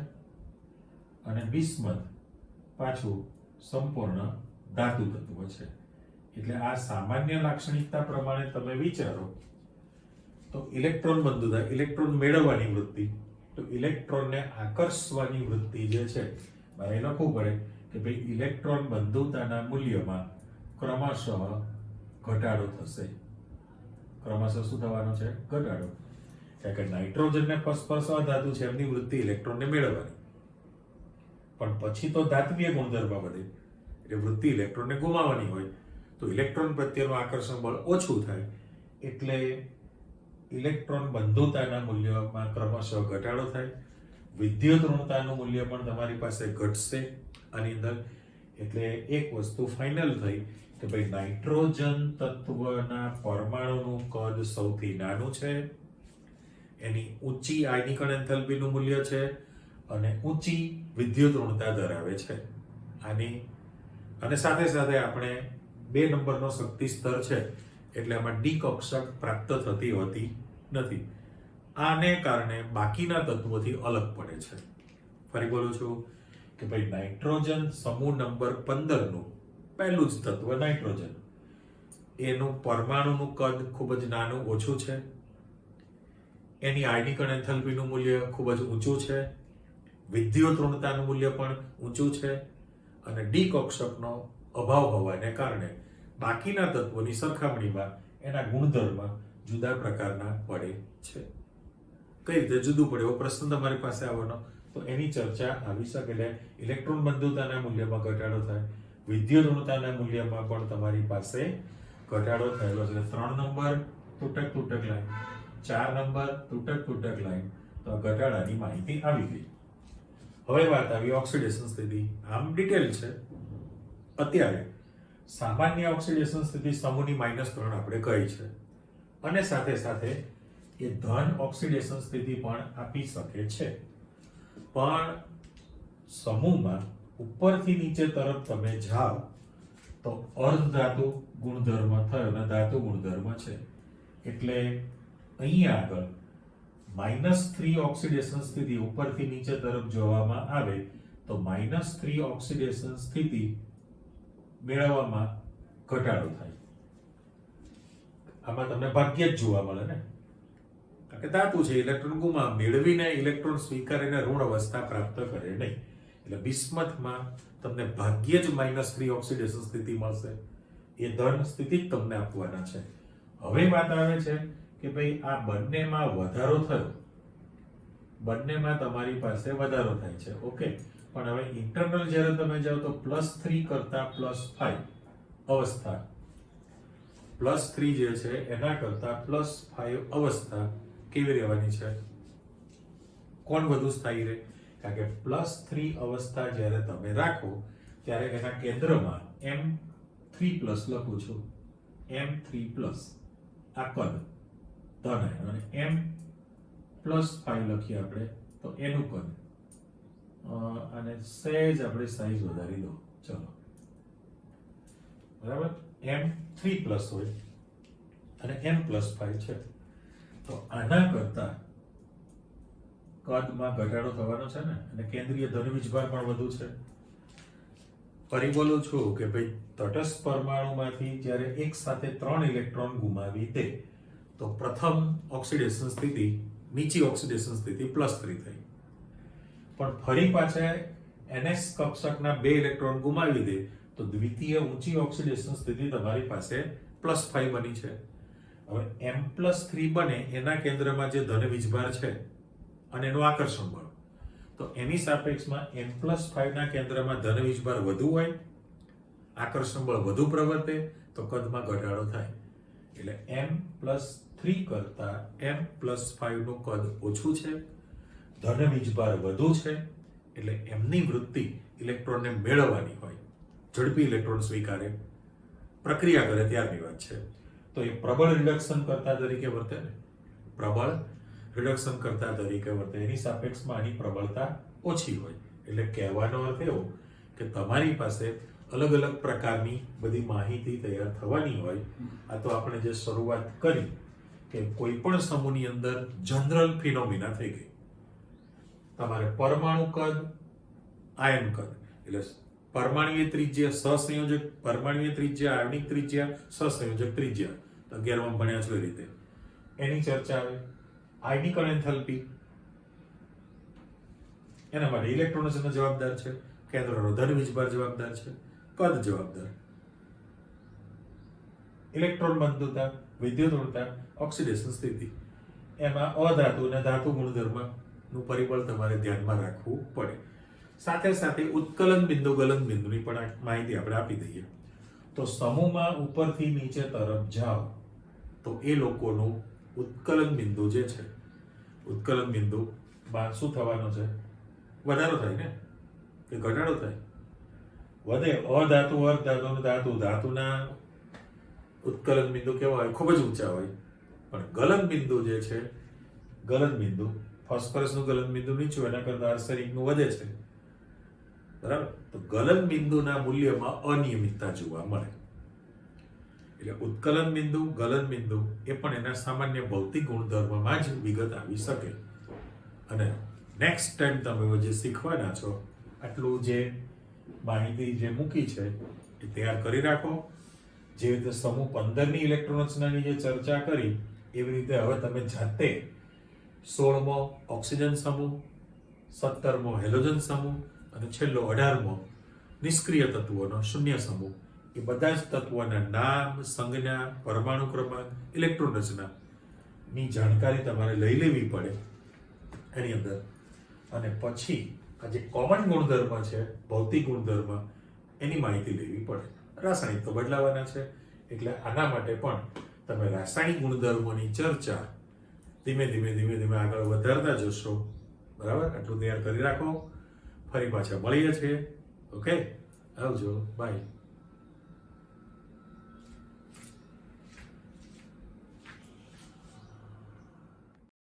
અને બિસ્મથ પાછું સંપૂર્ણ ધાતુ તત્વ છે. એટલે આ સામાન્ય લાક્ષણિકતા પ્રમાણે તમે વિચારો તો ઇલેક્ટ્રોન બંધુતા, ઇલેક્ટ્રોન મેળવવાની વૃત્તિ, તો ઇલેક્ટ્રોનને આકર્ષવાની વૃત્તિ જે છે, મારે લખવું પડે કે ભાઈ ઇલેક્ટ્રોન બંધુતાના મૂલ્યમાં ક્રમશઃ ઘટાડો થશે. ક્રમશઃ શું થવાનો છે? ઘટાડો. કારણ કે નાઇટ્રોજન ને ફોસ્ફરસ અધાતુ છે, એમની વૃત્તિ ઇલેક્ટ્રોનને મેળવવાની, પણ પછી તો ધાત્વીય ગુણધર્મ વધે એટલે વૃત્તિ ઇલેક્ટ્રોનને ગુમાવવાની હોય, તો ઇલેક્ટ્રોન પ્રત્યેનું આકર્ષણ બળ ઓછું થાય એટલે ઇલેક્ટ્રોન બંધુતાના મૂલ્યમાં ક્રમશઃ ઘટાડો થાય. વિદ્યુત ઋણતાનું મૂલ્ય પણ તમારી પાસે ઘટશે આની અંદર. એટલે એક વસ્તુ ફાઇનલ થઈ કે ભાઈ નાઇટ્રોજન તત્વના પરમાણુનું કદ સૌથી નાનું છે, એની ઊંચી આયનિકણ એન્થેલ્પીનું મૂલ્ય છે અને ઊંચી વિદ્યુત ઋણતા ધરાવે છે. આની અને સાથે સાથે આપણે 2 નંબરનો શક્તિ સ્તર છે એટલે આમાં ડી કક્ષક પ્રાપ્ત થતી હોતી નથી. આને કારણે બાકીના તત્વોથી અલગ પડે છે. ફરી બોલું છું કે ભાઈ નાઇટ્રોજન સમૂહ નંબર 15 નું પહેલું જ તત્વ નાઇટ્રોજન, એનું પરમાણુનું કદ ખૂબ જ નાનું ઓછું છે, એની આયનિકણ એન્થેલ્પીનું મૂલ્ય ખૂબ જ ઊંચું છે, વિદ્યુત ઋણતાનું મૂલ્ય પણ ઊંચું છે અને ડી કક્ષકનો અભાવ હોવાને કારણે બાકીના તત્વોની સરખામણીમાં એના ગુણધર્મ જુદા પ્રકારના પડે છે. કઈ રીતે જુદું પડે એવો પ્રશ્ન તમારી પાસે આવવાનો, તો એની ચર્ચા આવી શકે. એટલે ઇલેક્ટ્રોન બંધુતાના મૂલ્યમાં ઘટાડો થાય, વિદ્યુત ઋણતાના મૂલ્યમાં પણ તમારી પાસે ઘટાડો થયેલો છે. 3 નંબર તૂટક લાઈન, 4 નંબર તૂટક લાઈન, તો ઘટાડાની માહિતી આવી ગઈ. હવે વાત આવી ઓક્સિડેશન સ્થિતિ. આમ ડિટેલ છે. અત્યારે સામાન્ય ઓક્સિડેશન સ્થિતિ સમૂહની -3 આપણે કહી છે અને સાથે સાથે એ ધન ઓક્સિડેશન સ્થિતિ પણ આપી શકે છે. પણ સમૂહમાં ઉપરથી નીચે તરફ તમે જાઓ તો અર્ધ ધાતુ ગુણધર્મ થયો અને ધાતુ ગુણધર્મ છે. એટલે અહીંયા આગળ -3 ઓક્સિડેશન સ્થિતિ ઉપરથી નીચે તરફ જોવામાં આવે તો -3 ઓક્સિડેશન સ્થિતિ મેળવવામાં ઘટાડો થાય. આમાં તમને ભાગ્ય જ જોવા મળે ને, કારણ કે ધાતુ છે, ઇલેક્ટ્રોન મેળવીને ઇલેક્ટ્રોન સ્વીકારીને ઋણ અવસ્થા પ્રાપ્ત કરે નહીં. એટલે બિસ્મથમાં તમને ભાગ્યે જ -3 ઓક્સિડેશન સ્થિતિ મળશે. એ ધન સ્થિતિ જ તમને આપવાના છે. હવે વાત આવે છે કે ભાઈ આ બંનેમાં વધારો થયો, બંનેમાં તમારી પાસે વધારો થાય છે. ઓકે, પણ હવે ઇન્ટરનલ જ્યારે તમે જાઓ તો +3 કરતા +5 અવસ્થા, +3 જે છે એના કરતા +5 અવસ્થા કેવી રહેવાની છે? કોણ વધુ સ્થાયી રહે? કારણ કે +3 અવસ્થા જ્યારે તમે રાખો ત્યારે એના કેન્દ્રમાં M3+ લખું છું, M3+ આ કદ ધન અને M+5 લખીએ આપણે તો એનું કદ, અને સહેજ આપણે સાઈઝ વધારી દો. ચલો, બરાબર, M3+ હોય અને M+5 છે તો આના કરતા કદમાં ઘટાડો થવાનો છે ને, અને કેન્દ્રીય ધન વીજભાર પણ વધુ છે. ફરી બોલું છું કે ભાઈ તટસ્થ પરમાણુમાંથી જ્યારે એક સાથે 3 ઇલેક્ટ્રોન ગુમાવી દે તો પ્રથમ ઓક્સિડેશન સ્થિતિ, નીચી ઓક્સિડેશન સ્થિતિ +3 થઈ. પણ ફરી પાછા NS કક્ષકના 2 ઇલેક્ટ્રોન ગુમાવી દે તો દ્વિતીય ઊંચી ઓક્સિડેશન સ્થિતિ તમારી પાસે +5 બની છે. હવે M+3 બને એના કેન્દ્રમાં જે ધન વીજભાર છે અને એનું આકર્ષણ બળ, તો એની સાપેક્ષમાં M+5 ના કેન્દ્રમાં ધન વીજભાર વધુ હોય, આકર્ષણ બળ વધુ પ્રવર્તે તો કદમાં ઘટાડો થાય. એટલે M+3 કરતા M+5 નું કદ ઓછું છે, ધન વીજભાર વધુ છે, એટલે એમની વૃત્તિ ઇલેક્ટ્રોનને મેળવવાની હોય, ઝડપી ઇલેક્ટ્રોન સ્વીકારે, પ્રક્રિયા કરે ત્યારની વાત છે. તો એ પ્રબળ રિડક્શન કરતા તરીકે વર્તે ને, પ્રબળ રિડક્શન કરતા તરીકે વર્તે. એની સાપેક્ષમાં આની પ્રબળતા ઓછી હોય. એટલે કહેવાનો અર્થ એવો કે તમારી પાસે અલગ અલગ પ્રકારની બધી માહિતી તૈયાર થવાની હોય. આ તો આપણે જે શરૂઆત કરી કે કોઈ પણ સમૂહની અંદર જનરલ ફિનોમિના થઈ ગઈ. તમારે પરમાણુ કદ, આયન કદ, એટલે પરમાણુય ત્રિજ્યા, સહસંયોજક પરમાણુય ત્રિજ્યા, આયનિક ત્રિજ્યા, સહસંયોજક ત્રિજ્યા, 11માં ભણ્યા છો એ રીતે એની ચર્ચા આવે. આયનિકણ એન્થાલ્પી, એના માટે ઇલેક્ટ્રોન જવાબદાર છે, કેન્દ્રનો ધન વીજભાર જવાબદાર છે, કદ જવાબદાર, ઇલેક્ટ્રોન બંધુતા, વિદ્યુત ઋણતા, ઓક્સિડેશન સ્થિતિ, એમાં અધાતુ અને ધાતુ ગુણધર્મનું પરિબળ તમારે ધ્યાનમાં રાખવું પડે. સાથે સાથે ઉત્કલન બિંદુ, ગલન બિંદુની પણ માહિતી આપણે આપી દઈએ. તો સમૂહમાં ઉપરથી નીચે તરફ જાઓ તો એ લોકોનું ઉત્કલન બિંદુ જે છે, ઉત્કલન બિંદુમાં શું થવાનું છે? વધારો થાય ને કે ઘટાડો થાય? વધે. અધાતુ, અર્ધધાતુ અને ધાતુ, ધાતુના ઉત્કલન બિંદુ કેવા હોય? ખૂબ જ ઊંચા હોય. પણ ગલન બિંદુ જે છે, ગલન બિંદુ, ફોસ્ફરસનું ગલન બિંદુ નીચું, એના કરતાં આર્સેનિકનું વધે છે. બરાબર? તો ગલન બિંદુના મૂલ્યમાં અનિયમિતતા જોવા મળે. એટલે ઉત્કલન બિંદુ, ગલન બિંદુ એ પણ એના સામાન્ય ભૌતિક ગુણધર્મમાં જ વિગત આવી શકે. અને નેક્સ્ટ ટાઈમ તમે જે શીખવાના છો, આટલું જે માહિતી જે મૂકી છે એ તૈયાર કરી રાખો. જે રીતે સમૂહ 15ની ઇલેક્ટ્રોન રચનાની જે ચર્ચા કરી, એવી રીતે હવે તમે જાતે 16મો ઓક્સિજન સમૂહ, 17મો હેલોજન સમૂહ અને છેલ્લો 18મો નિષ્ક્રિય તત્વોનો શૂન્ય સમૂહ, એ બધા જ તત્વોના નામ, સંજ્ઞા, પરમાણુ ક્રમાંક, ઇલેક્ટ્રોન રચનાની જાણકારી તમારે લઈ લેવી પડે એની અંદર. અને પછી આ જે કોમન ગુણધર્મ છે, ભૌતિક ગુણધર્મ, એની માહિતી લેવી પડે. રાસાયણિક તો બદલાવાના છે, એટલે આના માટે પણ તમે રાસાયણિક ગુણધર્મોની ચર્ચા ધીમે ધીમે આગળ વધારતા જશો. બરાબર? આટલું તૈયાર કરી રાખો. ફરી પાછા મળીએ છીએ. ઓકે, આવજો, બાય.